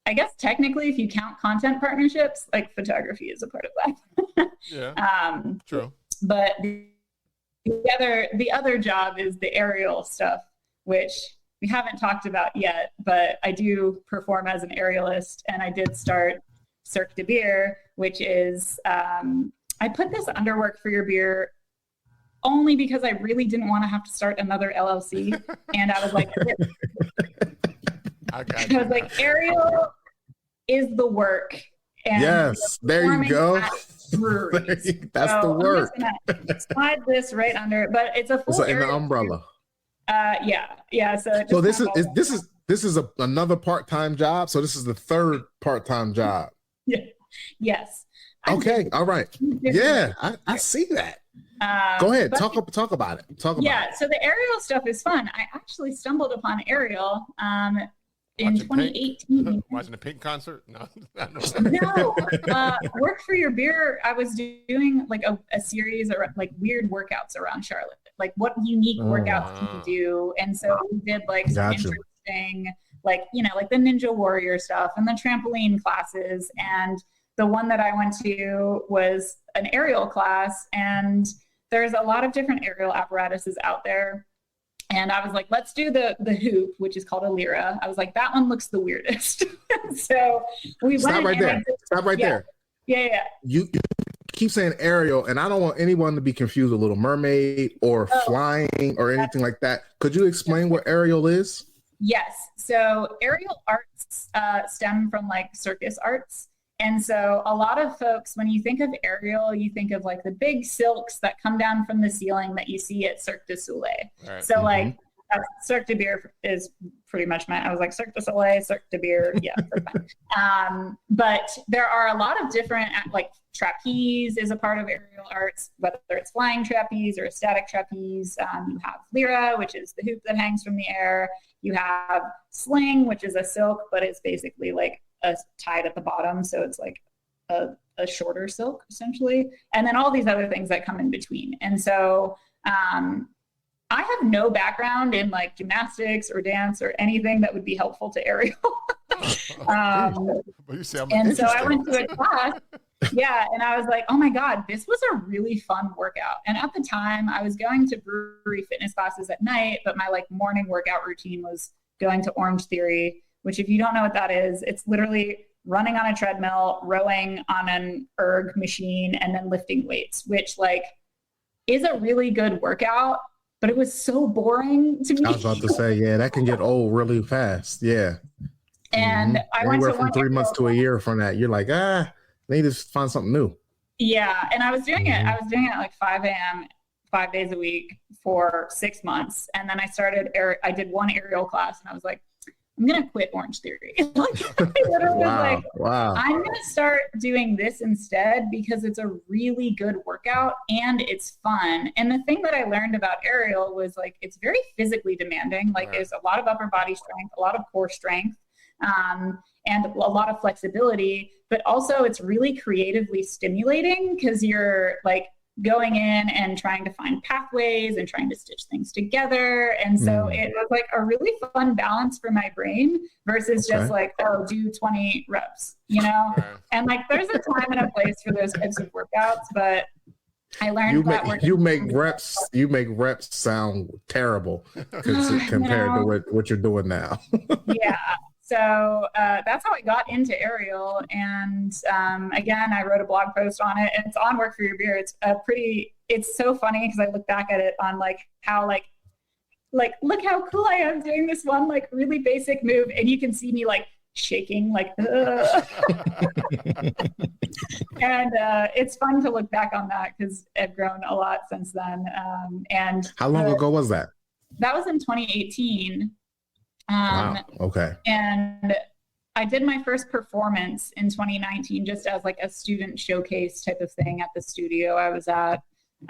I guess technically if you count content partnerships, like photography is a part of that. Yeah, true. But the other job is the aerial stuff, which we haven't talked about yet, but I do perform as an aerialist, and I did start Cirque du Biere, which is, I put this under Work for Your Beer only because I really didn't want to have to start another LLC. And I was like, I was like, aerial is the work. And yes, there you go. That's the work. I'm just gonna slide this right under, but it's a full so in the umbrella. Yeah. So this is another part-time job. So this is the third part-time job. Yeah. Yes. Okay. All right. Yeah, I see that. Go ahead. Talk about it. So the aerial stuff is fun. I actually stumbled upon aerial in 2018. Watching the Pink concert? No. Work for Your Beer. I was doing like a series of like weird workouts around Charlotte. Like what unique workouts can you do? And so we did like some interesting, like, like the Ninja Warrior stuff and the trampoline classes. And the one that I went to was an aerial class, and there's a lot of different aerial apparatuses out there. And I was like, let's do the hoop, which is called a lyra. I was like, that one looks the weirdest. So we Stop right there. Stop right there. Yeah. You keep saying aerial, and I don't want anyone to be confused with Little Mermaid or flying or anything like that. Could you explain what aerial is? Yes. So aerial arts stem from like circus arts. And so a lot of folks, when you think of aerial, you think of like the big silks that come down from the ceiling that you see at Cirque du Soleil. Right. So like Cirque du Biere is pretty much I was like Cirque du Soleil, Cirque du Biere. Yeah. But there are a lot of different, like trapeze is a part of aerial arts, whether it's flying trapeze or a static trapeze. You have lyra, which is the hoop that hangs from the air. You have sling, which is a silk, but it's basically like tied at the bottom, so it's like a shorter silk essentially, and then all these other things that come in between. And so I have no background in like gymnastics or dance or anything that would be helpful to aerial. And so I went to a class, and I was like, oh my god, this was a really fun workout. And at the time I was going to brewery fitness classes at night, but my like morning workout routine was going to Orange Theory, which if you don't know what that is, it's literally running on a treadmill, rowing on an erg machine, and then lifting weights, which like is a really good workout, but it was so boring to me. I was about to say, that can get old really fast. Yeah. And I went to from 3 months to a year from that. You're like, need to find something new. Yeah. And I was doing it. I was doing it at like 5 a.m., 5 days a week for 6 months. And then I did one aerial class, and I was like, I'm going to quit Orange Theory. I literally was like, I'm going to start doing this instead because it's a really good workout and it's fun. And the thing that I learned about aerial was like, it's very physically demanding. Like there's a lot of upper body strength, a lot of core strength. and a lot of flexibility, but also it's really creatively stimulating because you're like going in and trying to find pathways and trying to stitch things together. And so it was like a really fun balance for my brain versus just like, oh, do 20 reps, you know? And like, there's a time and a place for those types of workouts, but I learned you make reps sound terrible compared to what you're doing now. Yeah. So that's how I got into aerial. And again, I wrote a blog post on it, and it's on Work for Your Beer. It's so funny because I look back at it on like how like look how cool I am doing this one like really basic move, and you can see me like shaking like and it's fun to look back on that because I've grown a lot since then. And how long ago was that? That was in 2018. Wow. Okay. And I did my first performance in 2019 just as like a student showcase type of thing at the studio I was at.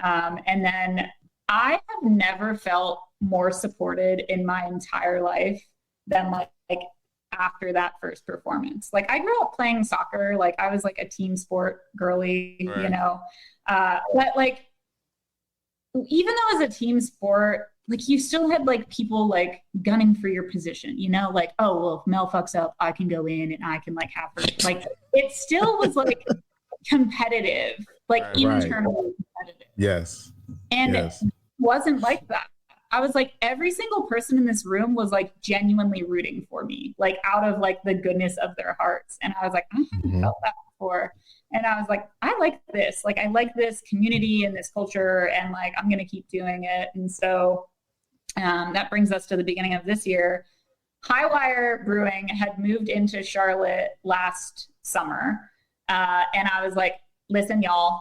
And then I have never felt more supported in my entire life than like after that first performance. Like I grew up playing soccer, like I was like a team sport girly, you know, but like, even though it's a team sport, like you still had like people like gunning for your position, you know, like, oh, well, if Mel fucks up, I can go in and I can like have her. Like it still was like competitive, like internally competitive. Yes. And it wasn't like that. I was like, every single person in this room was like genuinely rooting for me, like out of like the goodness of their hearts. And I was like, I haven't felt that before. And I was like, I like this. Like, I like this community and this culture, and like, I'm going to keep doing it. And so that brings us to the beginning of this year. Highwire Brewing had moved into Charlotte last summer. And I was like, listen, y'all,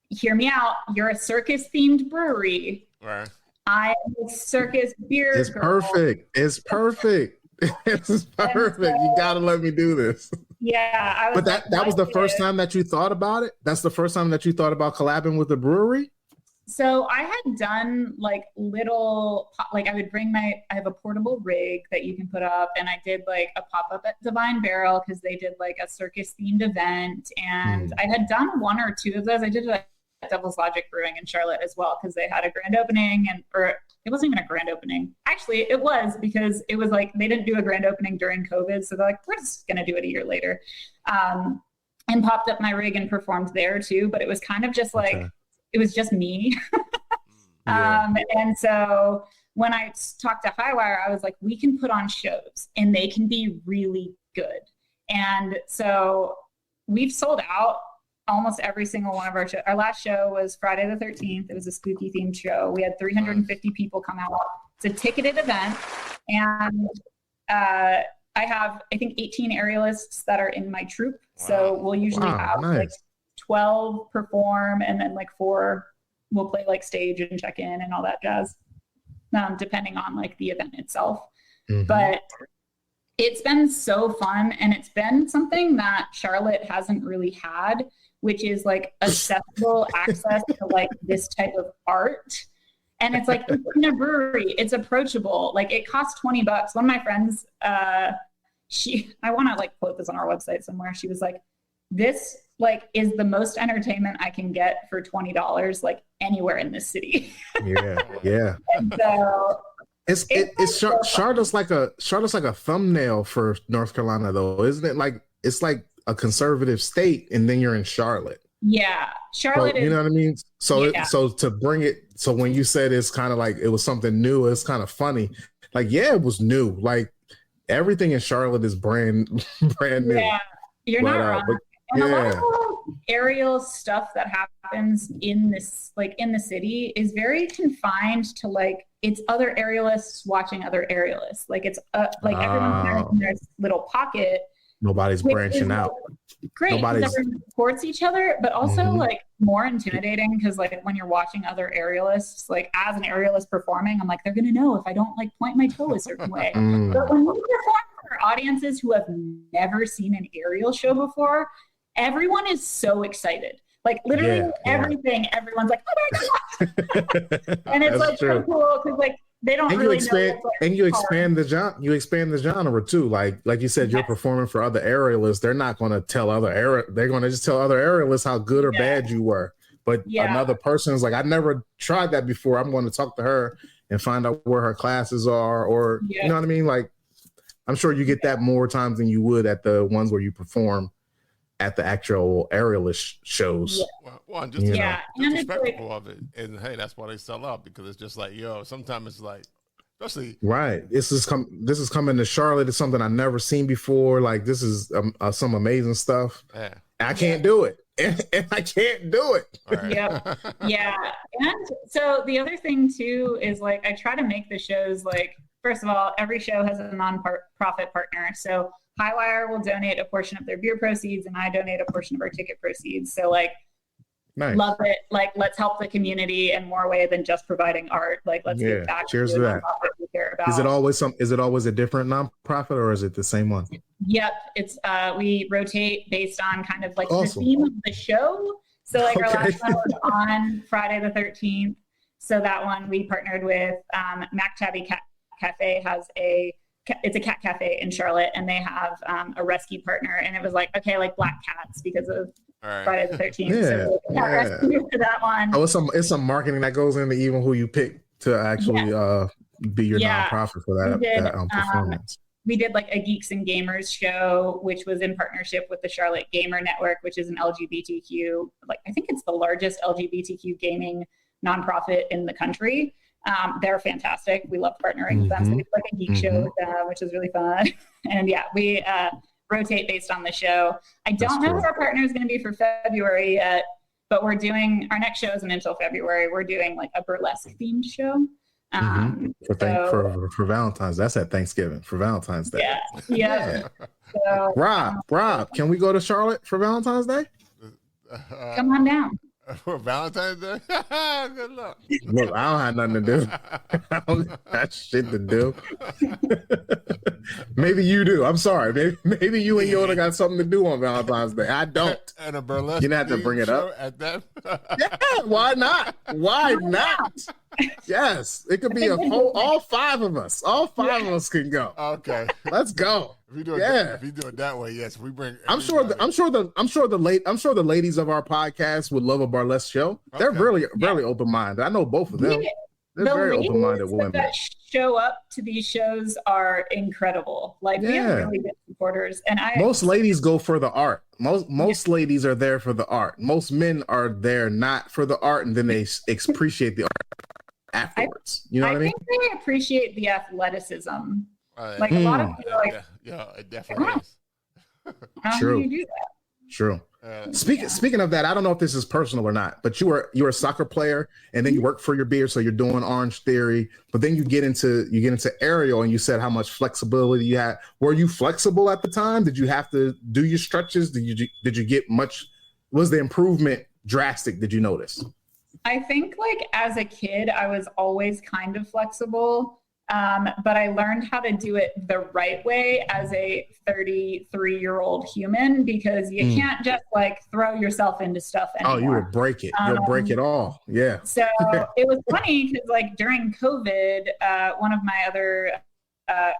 hear me out. You're a circus themed brewery. Right. I'm a circus beer It's girl. perfect. It's perfect. It's perfect. You got to let me do this. Yeah. But that was the first time that you thought about it? That's the first time that you thought about collabing with the brewery? So I had done like little, like I would bring I have a portable rig that you can put up, and I did like a pop-up at Divine Barrel because they did like a circus themed event, and I had done one or two of those. I did it at Devil's Logic Brewing in Charlotte as well because they had a grand opening, or it wasn't even a grand opening. Actually, it was, because it was like they didn't do a grand opening during COVID, so they're like, we're just gonna do it a year later, and popped up my rig and performed there too. But it was kind of just like, it was just me. And so when I talked to Highwire, I was like, we can put on shows and they can be really good. And so we've sold out almost every single one of our shows. Our last show was Friday the 13th. It was a spooky themed show. We had 350 people come out. It's a ticketed event. And I have, I think, 18 aerialists that are in my troupe. So we'll usually have like 12 perform, and then like 4 will play like stage and check in and all that jazz, depending on like the event itself. But it's been so fun, and it's been something that Charlotte hasn't really had, which is like accessible access to like this type of art. And it's like, it's in a brewery, it's approachable. Like it costs $20. One of my friends, I want to like quote this on our website somewhere. She was like, this like is the most entertainment I can get for $20, like anywhere in this city. Yeah. And so Charlotte's like a thumbnail for North Carolina though, isn't it? Like it's like a conservative state, and then you're in Charlotte. Yeah, Charlotte. So, you know what I mean? So yeah. To bring it, so when you said it's kind of like it was something new, it's kind of funny. Like it was new. Like everything in Charlotte is brand new. Yeah, you're not wrong. And a lot of aerial stuff that happens in this, like in the city, is very confined to like it's other aerialists watching other aerialists. Like it's like everyone's in their little pocket. Nobody's branching out. Great, because everyone supports each other, but also like more intimidating because like when you're watching other aerialists, like as an aerialist performing, I'm like, they're gonna know if I don't like point my toe a certain way. But when we perform for audiences who have never seen an aerial show before, everyone is so excited. Like literally everything, everyone's like, oh my God. And it's like so cool because like they don't And really you expand know what's, like, and you hard. expand the genre too. Like you said, you're performing for other aerialists. They're not going to tell they're going to just tell other aerialists how good or bad you were. But another person is like, I never tried that before. I'm going to talk to her and find out where her classes are, or you know what I mean? Like, I'm sure you get that more times than you would at the ones where you perform at the actual aerialist shows. Well, just respectful of it. And hey, that's why they sell out, because it's just like, sometimes it's like, especially right. This is coming to Charlotte. It's something I've never seen before. Like, this is some amazing stuff. Yeah. I can't do it. And I can't do it. Right. Yeah. And so the other thing too is, like, I try to make the shows, like, first of all, every show has a non-profit partner. So Highwire will donate a portion of their beer proceeds, and I donate a portion of our ticket proceeds. So, like, nice. Love it. Like, let's help the community in more way than just providing art. Like, let's give back. Cheers to that. We care about. Is it always a different nonprofit, or is it the same one? Yep. It's we rotate based on kind of like the theme of the show. So, like, our last one was on Friday the 13th. So that one we partnered with Mac Tabby Cat Cafe it's a cat cafe in Charlotte, and they have a rescue partner, and it was like, okay, like black cats because of Friday the 13th. So rescue for that one. Oh, it's some marketing that goes into even who you pick to actually be your nonprofit for that performance. We did like a Geeks and Gamers show, which was in partnership with the Charlotte Gamer Network, which is an LGBTQ, like, I think it's the largest LGBTQ gaming nonprofit in the country. They're fantastic. We love partnering with them. So we did like a geek show with them, which is really fun. And we rotate based on the show. I don't know who our partner is going to be for February yet, but our next show isn't until February. We're doing like a burlesque themed show. For Valentine's. That's at Thanksgiving for Valentine's Day. Yeah. So, Rob, can we go to Charlotte for Valentine's Day? Come on down. For Valentine's Day? Good luck. Look, I don't have nothing to do. I don't got shit to do. Maybe you do. I'm sorry. Maybe you and Yoda got something to do on Valentine's Day. I don't. And a burlesque. You don't have to bring it up. At that. Yeah, why not? Why not? Yes, it could be all five of us. All five of us can go. Okay. Let's go. If you do it that way, yes, we bring. I'm sure the ladies of our podcast would love a burlesque show. Okay. They're really open minded. I know both of them. They're very open minded women. That show up to these shows are incredible. Like, we have really good supporters, and most ladies go for the art. Most ladies are there for the art. Most men are there not for the art, and then they appreciate the art afterwards. You know what I mean? I think they appreciate the athleticism. Like a lot of people, like, it definitely is. True. How do you do that? True. Speaking of that, I don't know if this is personal or not, but you were a soccer player, and then you work for your beer, so you're doing Orange Theory, but then you get into aerial, and you said how much flexibility you had. Were you flexible at the time? Did you have to do your stretches? Did you get much? Was the improvement drastic? Did you notice? I think, like, as a kid, I was always kind of flexible. But I learned how to do it the right way as a 33-year-old human, because you can't just like throw yourself into stuff anymore. Oh, you would break it. You'll break it all. Yeah. So it was funny because, like, during COVID, one of my other,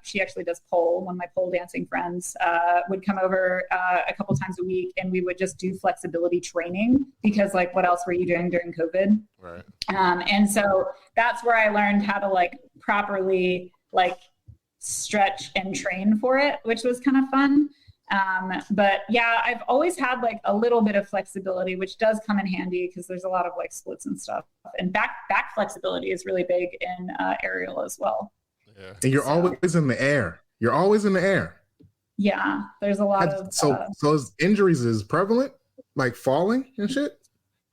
she actually does pole, one of my pole dancing friends would come over a couple times a week, and we would just do flexibility training because, like, what else were you doing during COVID? Right. And so that's where I learned how to, like, properly, like, stretch and train for it, which was kind of fun. But yeah, I've always had like a little bit of flexibility, which does come in handy because there's a lot of like splits and stuff. And back flexibility is really big in aerial as well. Yeah. And you're always in the air. You're always in the air. Yeah, there's a lot of so injuries is prevalent, like falling and shit.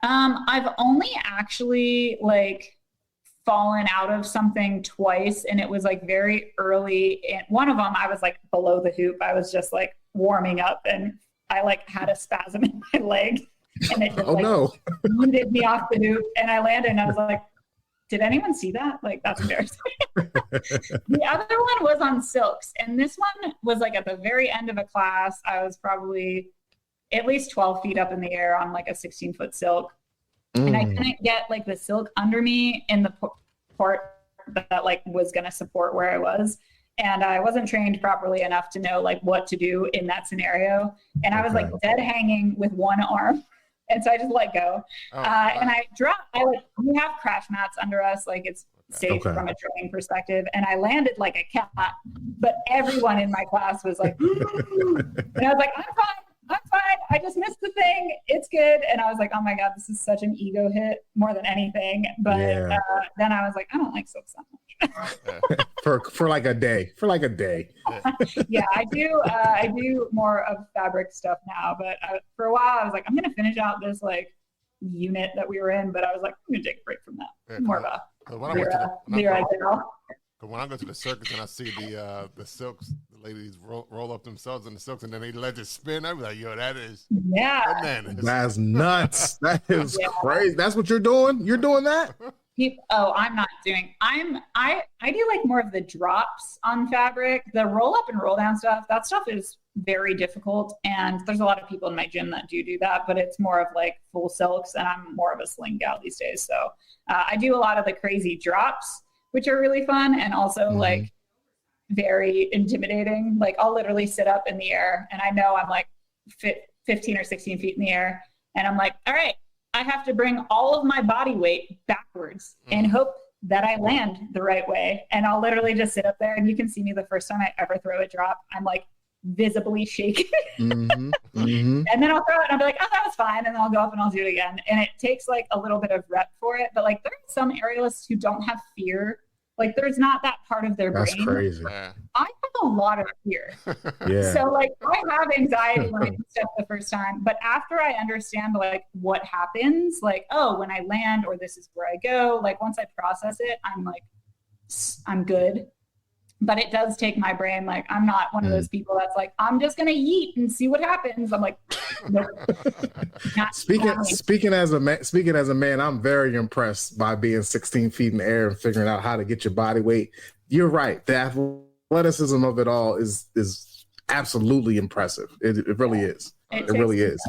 I've only actually like fallen out of something twice, and it was like very early. And one of them, I was like below the hoop. I was just like warming up, and I like had a spasm in my leg, and it just wounded me off the hoop, and I landed, and I was like, did anyone see that? Like, that's embarrassing. The other one was on silks, and this one was like at the very end of a class. I was probably at least 12 feet up in the air on like a 16-foot silk. And I couldn't get like the silk under me in the part that like was going to support where I was. And I wasn't trained properly enough to know like what to do in that scenario. And I was like dead hanging with one arm. And so I just let go. And I dropped, we have crash mats under us. Like it's safe from a training perspective. And I landed like a cat, but everyone in my class was like, and I was like, I'm fine. I just missed the thing. It's good. And I was like, oh my God, this is such an ego hit more than anything. But then I was like, I don't like silk so much. for like a day. Yeah, I do more of fabric stuff now. But for a while, I was like, I'm going to finish out this like unit that we were in. But I was like, I'm going to take a break from that. Yeah, more of a when I go to the circus and I see the silks, the ladies roll up themselves in the silks and then they let it spin, I be like, yo, that is bananas. That's nuts. That is crazy. That's what you're doing? You're doing that? I'm not doing. I do like more of the drops on fabric. The roll up and roll down stuff. That stuff is very difficult, and there's a lot of people in my gym that do that. But it's more of like full silks, and I'm more of a sling gal these days. So I do a lot of the crazy drops, which are really fun, and also like very intimidating. Like I'll literally sit up in the air, and I know I'm like 15 or 16 feet in the air, and I'm like, all right. I have to bring all of my body weight backwards and hope that I land the right way. And I'll literally just sit up there, and you can see me the first time I ever throw a drop. I'm like visibly shaking. And then I'll throw it and I'll be like, oh, that was fine. And then I'll go up and I'll do it again. And it takes like a little bit of rep for it. But like there are some aerialists who don't have fear. Like there's not that part of their brain. That's crazy. I have a lot of fear. So like I have anxiety when I do stuff the first time, but after I understand like what happens, like, oh, when I land or this is where I go, like once I process it, I'm like, I'm good. But it does take my brain. Like I'm not one of those people that's like, I'm just going to yeet and see what happens. I'm like, nope. Speaking as a man, I'm very impressed by being 16 feet in the air and figuring out how to get your body weight. You're right. The athleticism of it all is absolutely impressive. It really is. It really is.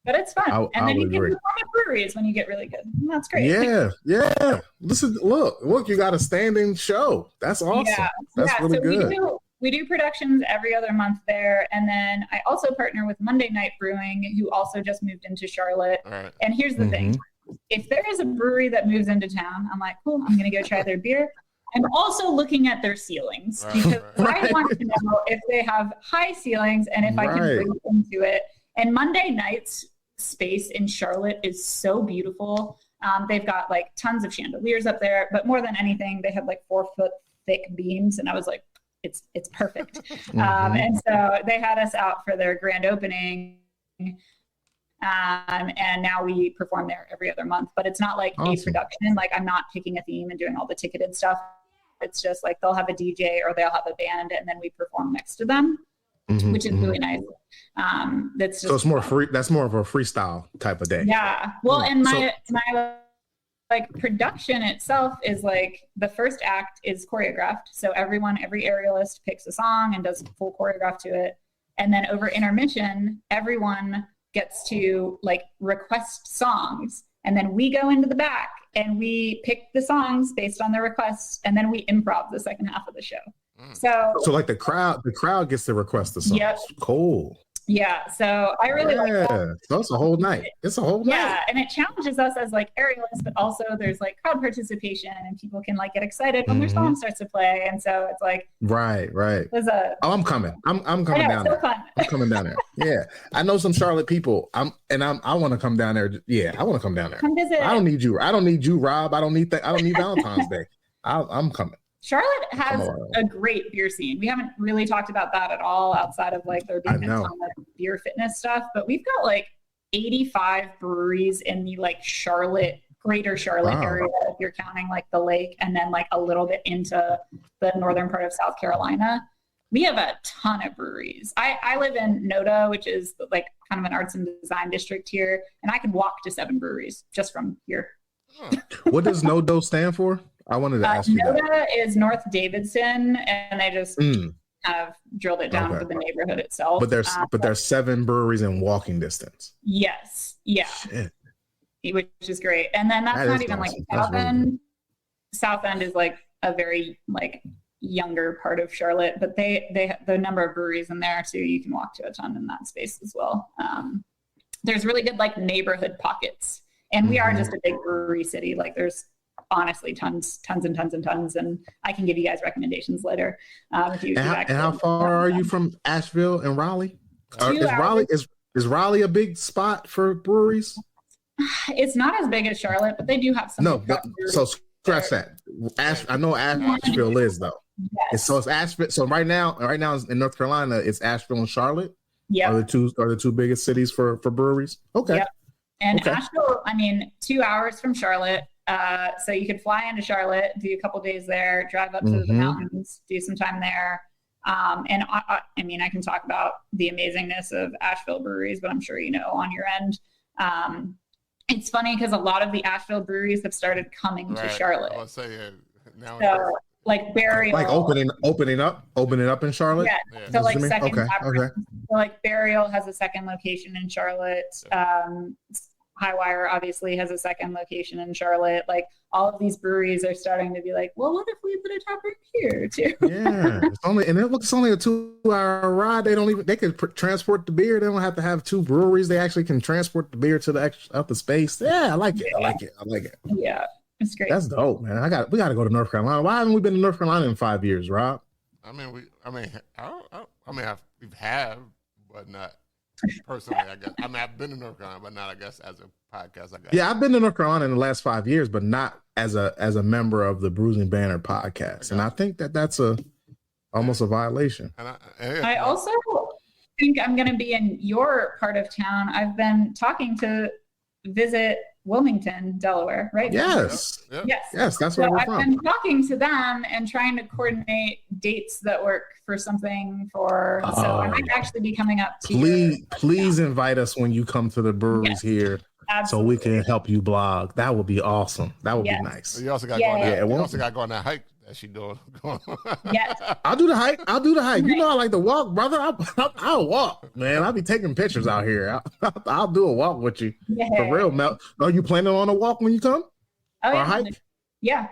But it's fun. And then you can perform at breweries when you get really good. And that's great. Yeah. Look, you got a standing show. That's awesome. That's really good. We do productions every other month there. And then I also partner with Monday Night Brewing, who also just moved into Charlotte. Right. And here's the thing. If there is a brewery that moves into town, I'm like, cool, I'm going to go try their beer. I'm also looking at their ceilings because I want to know if they have high ceilings and if I can bring them to it. And Monday nights space in Charlotte is so beautiful. They've got like tons of chandeliers up there, but more than anything, they have like 4 foot thick beams. And I was like, it's perfect. And so they had us out for their grand opening. And now we perform there every other month, but it's not like a production. Like I'm not picking a theme and doing all the ticketed stuff. It's just like they'll have a DJ or they'll have a band and then we perform next to them. Which is really nice. That's just, so it's more free. That's more of a freestyle type of day. Yeah. Well, and my like production itself is like the first act is choreographed. So every aerialist picks a song and does full choreograph to it. And then over intermission, everyone gets to like request songs. And then we go into the back and we pick the songs based on their requests. And then we improv the second half of the show. So like the crowd gets to request the songs. Yep. Cool. Yeah. So I really like that. So it's a whole night. Yeah. And it challenges us as like aerialists, but also there's like crowd participation and people can like get excited when their song starts to play. And so it's like, right. I'm coming. I'm coming down there. Fun. I'm coming down there. Yeah. I know some Charlotte people. I want to come down there. Yeah. I want to come down there. Come visit. I don't need you, Rob. I don't need Valentine's Day. I'm coming. Charlotte has a great beer scene. We haven't really talked about that at all outside of like there being a ton of beer fitness stuff, but we've got like 85 breweries in the like greater Charlotte area, if you're counting like the lake and then like a little bit into the northern part of South Carolina. We have a ton of breweries. I live in NODA, which is like kind of an arts and design district here, and I could walk to 7 breweries just from here. What does NODA stand for? I wanted to ask you that. NODA is North Davidson, and they just kind of drilled it down for the neighborhood itself. But there's 7 breweries in walking distance. Yes. Yeah. Shit. Which is great. And then that's not even like South End. South End is like a very like younger part of Charlotte, but they the number of breweries in there too. You can walk to a ton in that space as well. There's really good like neighborhood pockets, and we are just a big brewery city. Like there's honestly tons and tons, and I can give you guys recommendations later. If you and how far are you from Asheville and Raleigh? Is Raleigh a big spot for breweries? It's not as big as Charlotte, but they do have some. No, so scratch that. I know Asheville is though. Yes. So it's Asheville. So right now in North Carolina, it's Asheville and Charlotte. Yeah, are the two biggest cities for breweries. Okay. Yep. And Asheville, I mean, 2 hours from Charlotte. So you could fly into Charlotte, do a couple days there, drive up to the mountains, do some time there. And I mean, I can talk about the amazingness of Asheville breweries, but I'm sure you know on your end. It's funny because a lot of the Asheville breweries have started coming to Charlotte. I was saying, now so, like Burial, like opening up in Charlotte. Yeah. So like second tap room. So like Burial has a second location in Charlotte. Highwire obviously has a second location in Charlotte. Like all of these breweries are starting to be like, well, what if we put a tap room here too? Yeah, it's only a 2 hour ride. They can transport the beer. They don't have to have two breweries. They actually can transport the beer to the space. Yeah, I like it. Yeah, it's great. That's dope, man. We got to go to North Carolina. Why haven't we been to North Carolina in 5 years, Rob? We have, but not personally, I guess. I mean, I've been to North Carolina, but not, I guess, as a podcast. Yeah, I've been to North Carolina in the last 5 years, but not as a member of the Bruising Banner podcast. And I think that's almost a violation. I also think I'm going to be in your part of town. I've been talking to visit Wilmington, Delaware, right? Yes. Yes, that's where we're from. I've been talking to them and trying to coordinate dates that work for something so I might actually be coming up to Please invite us when you come to the breweries here. Absolutely. So we can help you blog. That would be awesome. That would be nice. You also got to go on that hike that she doing. Yes. I'll do the hike. You know I like to walk, brother. I'll walk, man. I'll be taking pictures out here. I'll do a walk with you. Yeah. For real, Mel. Are you planning on a walk when you come? Oh, or a hike? Yeah.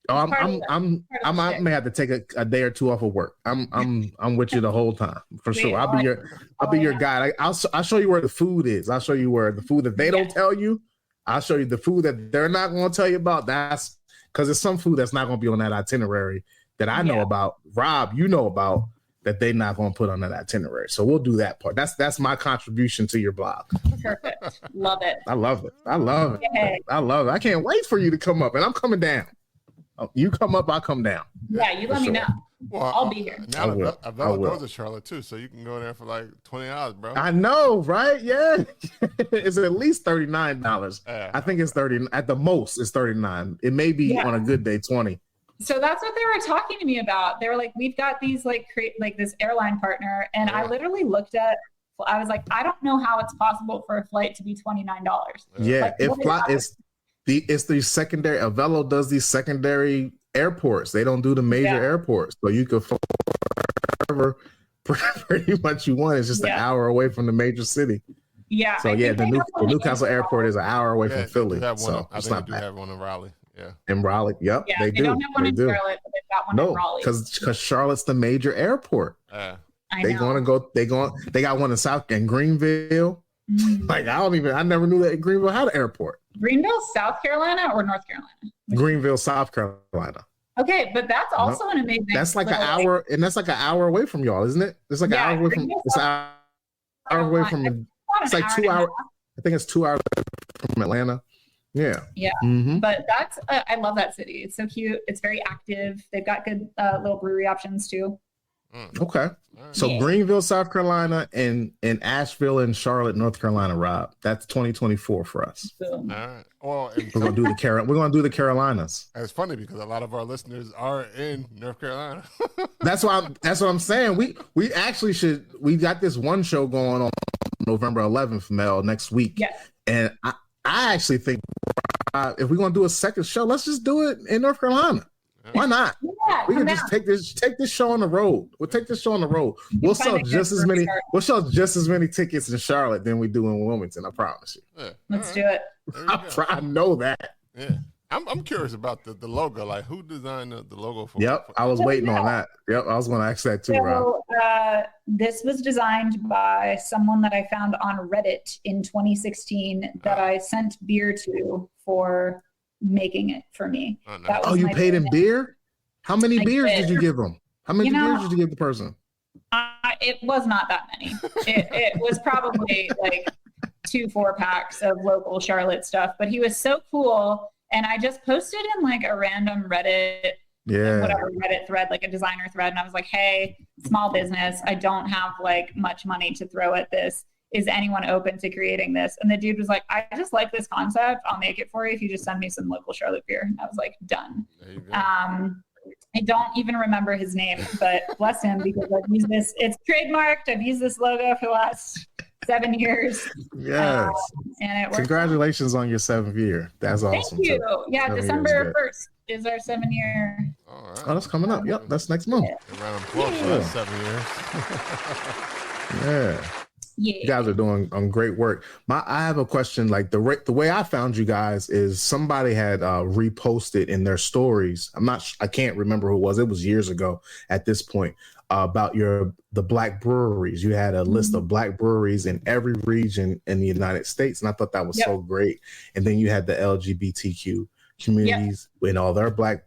Oh, I may have to take a day or two off of work. I'm with you the whole time for sure. I'll be your guide. I'll show you where the food is. I'll show you where the food that they don't tell you. I'll show you the food that they're not going to tell you about. That's because there's some food that's not going to be on that itinerary that I know about. Rob, you know about that they're not going to put on that itinerary. So we'll do that part. That's my contribution to your blog. Perfect. Love it. I love it. I love it. I can't wait for you to come up, and I'm coming down. Oh, you come up, I come down. Yeah, you let me know. Well, I'll be here. Now Avella goes to Charlotte too, so you can go there for like $20, bro. I know, right? Yeah, it's at least $39. I think it's 30. At the most, it's 39. It may be on a good day 20. So that's what they were talking to me about. They were like, "We've got these like this airline partner," and I literally looked at. I was like, "I don't know how it's possible for a flight to be $29." Yeah, it's the secondary. Avella does these secondary airports. They don't do the major airports, so you could fly wherever pretty much you want. It's just an hour away from the major city. Yeah. So the Newcastle Airport is an hour away from Philly. I think they do have one in Raleigh. Yeah. In Raleigh. Yep. Yeah, they do. Don't have one in Charlotte, but they've got one in Raleigh. Because Charlotte's the major airport. They got one in Greenville. Like I never knew that Greenville had an airport. Greenville, South Carolina or North Carolina? Greenville, South Carolina. Okay, but that's also an amazing. That's like an hour, and that's like an hour away from y'all, isn't it? It's like an hour away from. It's an hour away from. It's like 2 hours. I think it's 2 hours from Atlanta. Yeah. Yeah. But that's I love that city. It's so cute. It's very active. They've got good little brewery options too. Okay. So Greenville, South Carolina, and Asheville and Charlotte, North Carolina, Rob. That's 2024 for us. All right. Well, we're gonna do the Carolinas. It's funny because a lot of our listeners are in North Carolina. That's what I'm saying. We actually should. We got this one show going on November 11th, Mel, next week. Yeah. And I actually think if we're gonna do a second show, let's just do it in North Carolina. Why not? Yeah, we can just take this show on the road. We'll take this show on the road. We'll sell just as many tickets in Charlotte than we do in Wilmington. I promise you. Let's do it. I know that. Yeah. I'm curious about the logo. Like, who designed the logo for? Yep, I was waiting on that. Yep, I was going to ask that too, Rob. So this was designed by someone that I found on Reddit in 2016 that I sent beer to for making it for me. Oh, nice. Oh, you paid in beer? How many beers did you give them? How many beers did you give the person? It was not that many. It was probably like 2 4-packs of local Charlotte stuff, but he was so cool. And I just posted in like a random Reddit, whatever Reddit thread, like a designer thread. And I was like, hey, small business, I don't have like much money to throw at this. Is anyone open to creating this? And the dude was like, I just like this concept. I'll make it for you if you just send me some local Charlotte beer. And I was like, done. There you go. I don't even remember his name, but bless him, because I've used this. It's trademarked. I've used this logo for the last 7 years. Yes. And it works. Congratulations on your 7th year. That's awesome. Thank you. Yeah, December 1st is our 7-year. All right. Oh, that's coming up. Yep, that's next month. A round of applause for that 7 years. Yeah. You guys are doing great work. I have a question. Like the way I found you guys is somebody had reposted in their stories. I can't remember who it was. It was years ago at this point, about the black breweries. You had a list of black breweries in every region in the United States, and I thought that was so great. And then you had the LGBTQ communities in all their black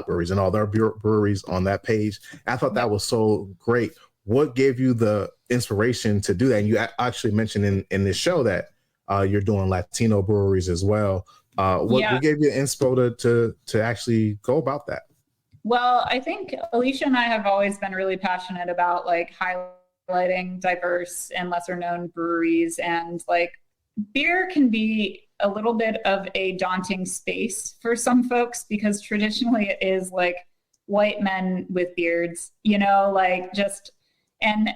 breweries and all their breweries on that page. I thought that was so great. What gave you the inspiration to do that? And you actually mentioned in this show that you're doing Latino breweries as well. What gave you inspo to actually go about that? Well, I think Alicia and I have always been really passionate about like highlighting diverse and lesser known breweries, and like beer can be a little bit of a daunting space for some folks because traditionally it is like white men with beards, like just. And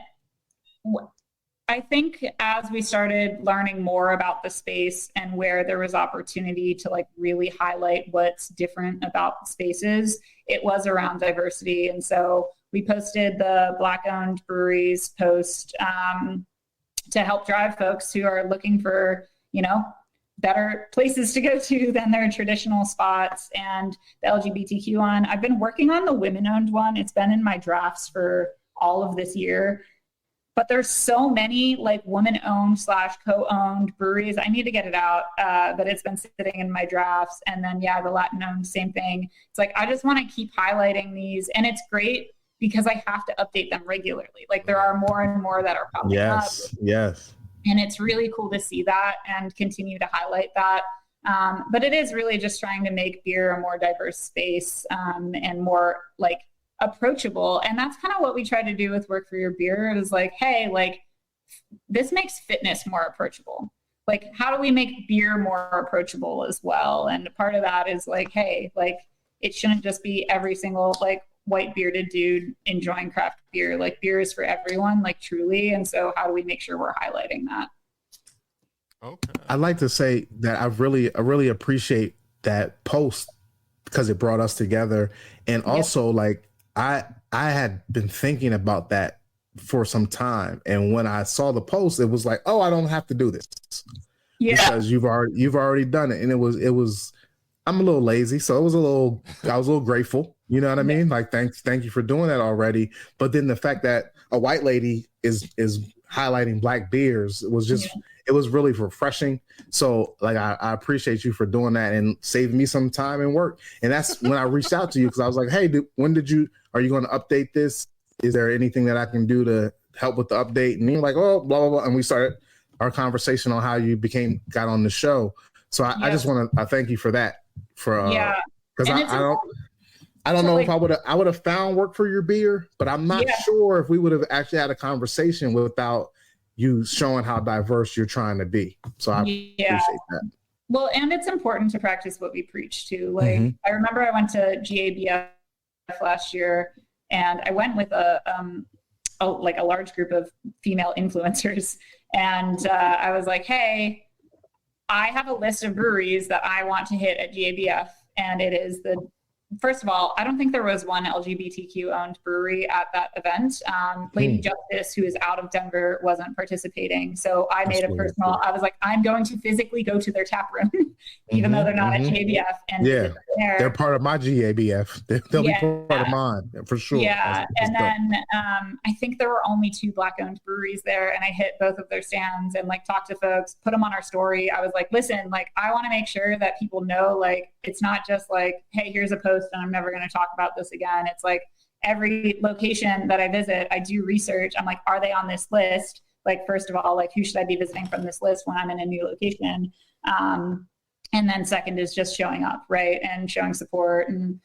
I think as we started learning more about the space and where there was opportunity to like really highlight what's different about spaces, it was around diversity. And so we posted the Black-owned breweries post to help drive folks who are looking for, better places to go to than their traditional spots. And the LGBTQ one, I've been working on the women-owned one. It's been in my drafts for all of this year, but there's so many like woman-owned / co-owned breweries. I need to get it out, but it's been sitting in my drafts. And then the Latin-owned, same thing. It's like I just want to keep highlighting these, and it's great because I have to update them regularly. Like there are more and more that are popping up. Yes. And it's really cool to see that and continue to highlight that. But it is really just trying to make beer a more diverse space and more like approachable. And that's kind of what we try to do with Work for Your Beer. It is like, hey, like this makes fitness more approachable. Like, how do we make beer more approachable as well? And part of that is like, hey, like it shouldn't just be every single like white bearded dude enjoying craft beer. Like beer is for everyone, like truly. And so how do we make sure we're highlighting that? Okay. I'd like to say that I really appreciate that post because it brought us together. And also like, I had been thinking about that for some time, and when I saw the post, it was like, oh, I don't have to do this because you've already done it. And it was I'm a little lazy, so I was a little grateful. You know what I mean? Like thank you for doing that already. But then the fact that a white lady is highlighting black beers was just it was really refreshing. So like I appreciate you for doing that and saving me some time and work. And that's when I reached out to you because I was like, hey, are you going to update this? Is there anything that I can do to help with the update? And you're like, oh, blah, blah, blah. And we started our conversation on how you got on the show. So I just want to thank you for that. Because I don't know if I would have found Work for Your Beer, but I'm not sure if we would have actually had a conversation without you showing how diverse you're trying to be. So I appreciate that. Well, and it's important to practice what we preach too. Like I remember I went to GABF last year, and I went with a large group of female influencers, and I was like, hey, I have a list of breweries that I want to hit at GABF, and it is the first of all, I don't think there was one LGBTQ owned brewery at that event. Lady Justice, who is out of Denver, wasn't participating. So I made a personal, I was like, I'm going to physically go to their tap room, even though they're not at GABF. And they're part of my GABF. They'll be part of mine for sure. Yeah. And then I think there were only 2 Black owned breweries there, and I hit both of their stands and like talked to folks, put them on our story. I was like, listen, like I want to make sure that people know, like, it's not just like, hey, here's a post and I'm never going to talk about this again. It's like every location that I visit, I do research. I'm like, are they on this list? Like, first of all, like who should I be visiting from this list when I'm in a new location? And then second is just showing up, right? And showing support. And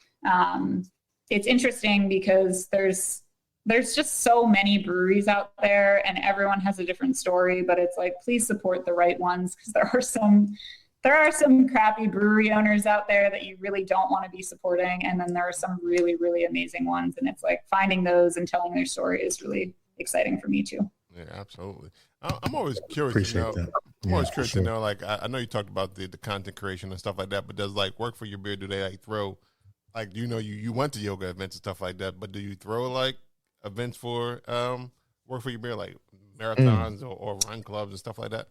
it's interesting because there's just so many breweries out there and everyone has a different story, but it's like, please support the right ones, because there are some crappy brewery owners out there that you really don't want to be supporting. And then there are some really, really amazing ones. And it's like finding those and telling their story is really exciting for me too. Yeah, absolutely. I'm always curious to know. I'm always curious to know, like, I know you talked about the content creation and stuff like that, but does like Work for Your Beer, do they like throw, like, you went to yoga events and stuff like that, but do you throw like events for Work for Your Beer, like marathons or run clubs and stuff like that?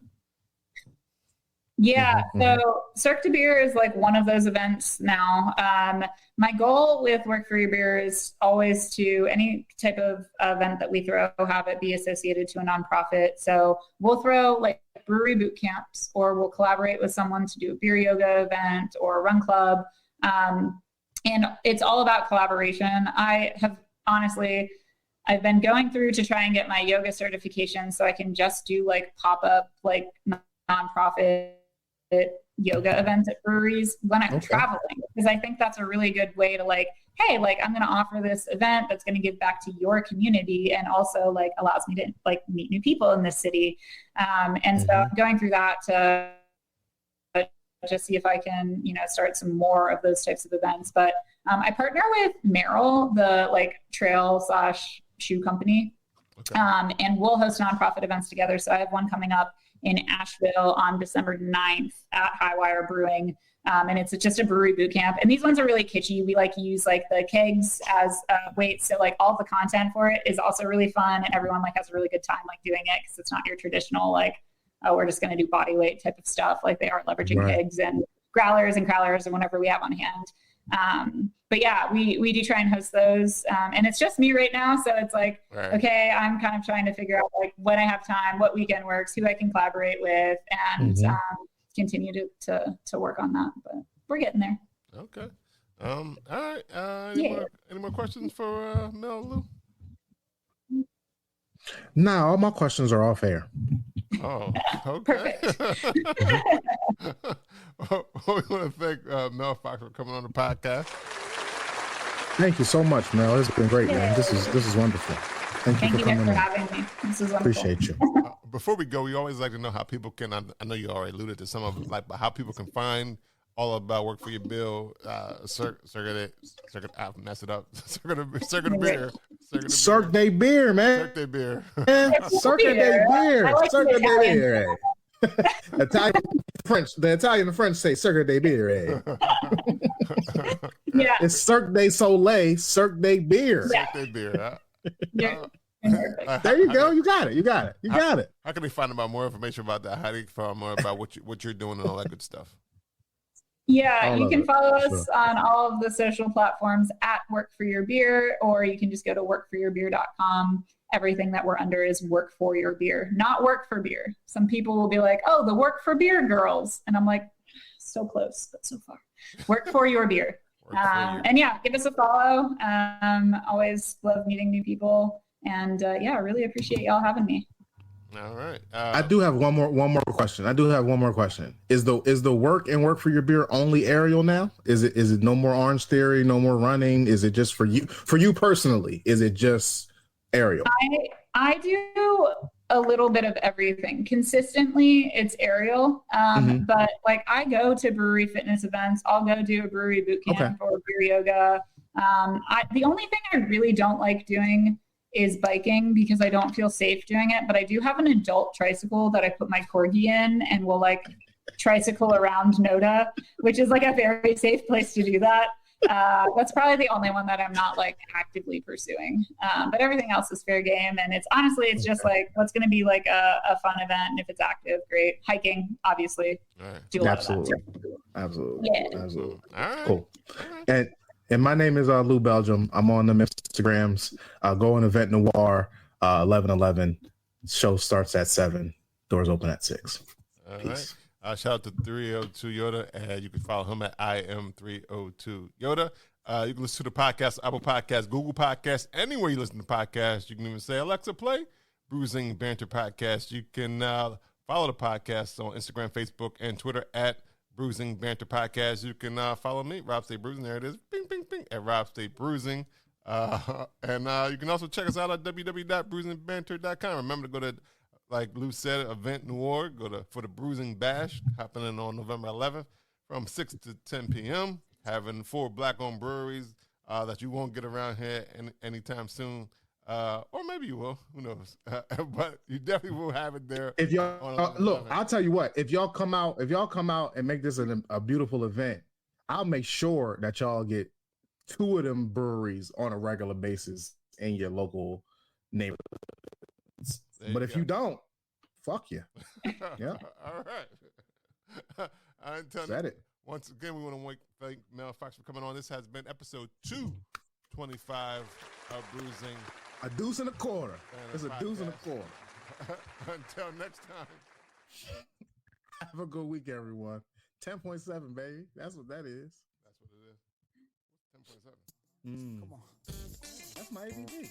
Yeah, so Cirque du Biere is like one of those events now. My goal with Work for Your Beer is always to, any type of event that we throw, have it be associated to a nonprofit. So we'll throw like brewery boot camps, or we'll collaborate with someone to do a beer yoga event or a run club. And it's all about collaboration. I've been going through to try and get my yoga certification so I can just do like pop-up, like nonprofit yoga events at breweries when I'm traveling, because I think that's a really good way to like, hey, like I'm going to offer this event that's going to give back to your community and also like allows me to like meet new people in this city. And so I'm going through that to just see if I can, start some more of those types of events. But I partner with Merrill, the like trail/shoe company, and we'll host nonprofit events together. So I have one coming up in Asheville on December 9th at Highwire Brewing. And it's just a brewery boot camp. And these ones are really kitschy. We like use like the kegs as weights. So like all the content for it is also really fun. And everyone like has a really good time like doing it, because it's not your traditional like, oh, we're just going to do body weight type of stuff. Like they are leveraging kegs and growlers and crowlers and whatever we have on hand. But yeah, we do try and host those. And it's just me right now. So it's like, okay, I'm kind of trying to figure out like when I have time, what weekend works, who I can collaborate with, and continue to work on that. But we're getting there. Okay. All right. Any more questions for Mel, Lou? No, all my questions are off air. Oh, okay. Perfect. We want to thank Mel Fox for coming on the podcast. Thank you so much, Mel. It's been great, man. This is wonderful. Thank you for coming for having me. This is wonderful. Appreciate you. Before we go, we always like to know how people can. I know you already alluded to some of it, like, but how people can find all about Work for Your Bill, Circuit. I messed it up. Circuit du Biere. Cirque du Biere, man. Cirque du Biere. Cirque du Biere. Cirque du Biere. The Italian and French say Cirque du Biere. Yeah. It's Cirque du Soleil, Cirque du Biere. Cirque du Biere. There you go. You got it. How can they find out more information about that? How do you find more about what you're doing and all that good stuff? Yeah, you can follow us on all of the social platforms at Work for Your Beer, or you can just go to workforyourbeer.com. Everything that we're under is Work for Your Beer, not Work for Beer. Some people will be like, oh, the Work for Beer girls. And I'm like, so close, but so far. Work for Your Beer. And yeah, give us a follow. Always love meeting new people. And yeah, really appreciate y'all having me. All right. I do have one more question. Is the Work for Your Beer only aerial now? Is it no more Orange Theory, no more running? Is it just for you personally? Is it just aerial? I do a little bit of everything. Consistently, it's aerial. But like I go to brewery fitness events. I'll go do a brewery boot camp or beer yoga. The only thing I really don't like doing is biking, because I don't feel safe doing it. But I do have an adult tricycle that I put my corgi in, and will like tricycle around Noda, which is like a very safe place to do that. That's probably the only one that I'm not like actively pursuing. But everything else is fair game. And it's just like what's going to be like a fun event. And if it's active, great. Hiking, obviously. Right. Do a lot Absolutely. of that too. Absolutely. Yeah. Absolutely. All right. Cool. And my name is Lou Belgium. I'm on the Instagrams. Go on Event Noir 11:11. Show starts at 7. Doors open at 6. All Peace. right. Shout out to 302 Yoda, and you can follow him at IM302 Yoda. You can listen to the podcast, Apple Podcasts, Google Podcasts, anywhere you listen to podcasts. You can even say, Alexa, play Bruising Banter Podcast. You can follow the podcast on Instagram, Facebook, and Twitter at Bruising Banter Podcast. You can follow me, Rob State Bruising. There it is, bing, bing, bing, at Rob State Bruising. And you can also check us out at www.bruisingbanter.com. Remember to go to, like Lou said, Event Noir. For the Bruising Bash happening on November 11th from 6 to 10 p.m. Having 4 black-owned breweries that you won't get around here anytime soon. Or maybe you will. Who knows? But you definitely will have it there. If y'all look, I'll tell you what. If y'all come out and make this a beautiful event, I'll make sure that y'all get 2 of them breweries on a regular basis in your local neighborhood. But if you don't, fuck you. Yeah. All right. Said it. Once again, we want to thank Mel Fox for coming on. This has been episode 225 of Bruising. A deuce and a quarter. It's a deuce and a quarter. Until next time. Have a good week, everyone. 10.7, baby. That's what that is. That's what it is. 10.7. Come on. That's my ABV.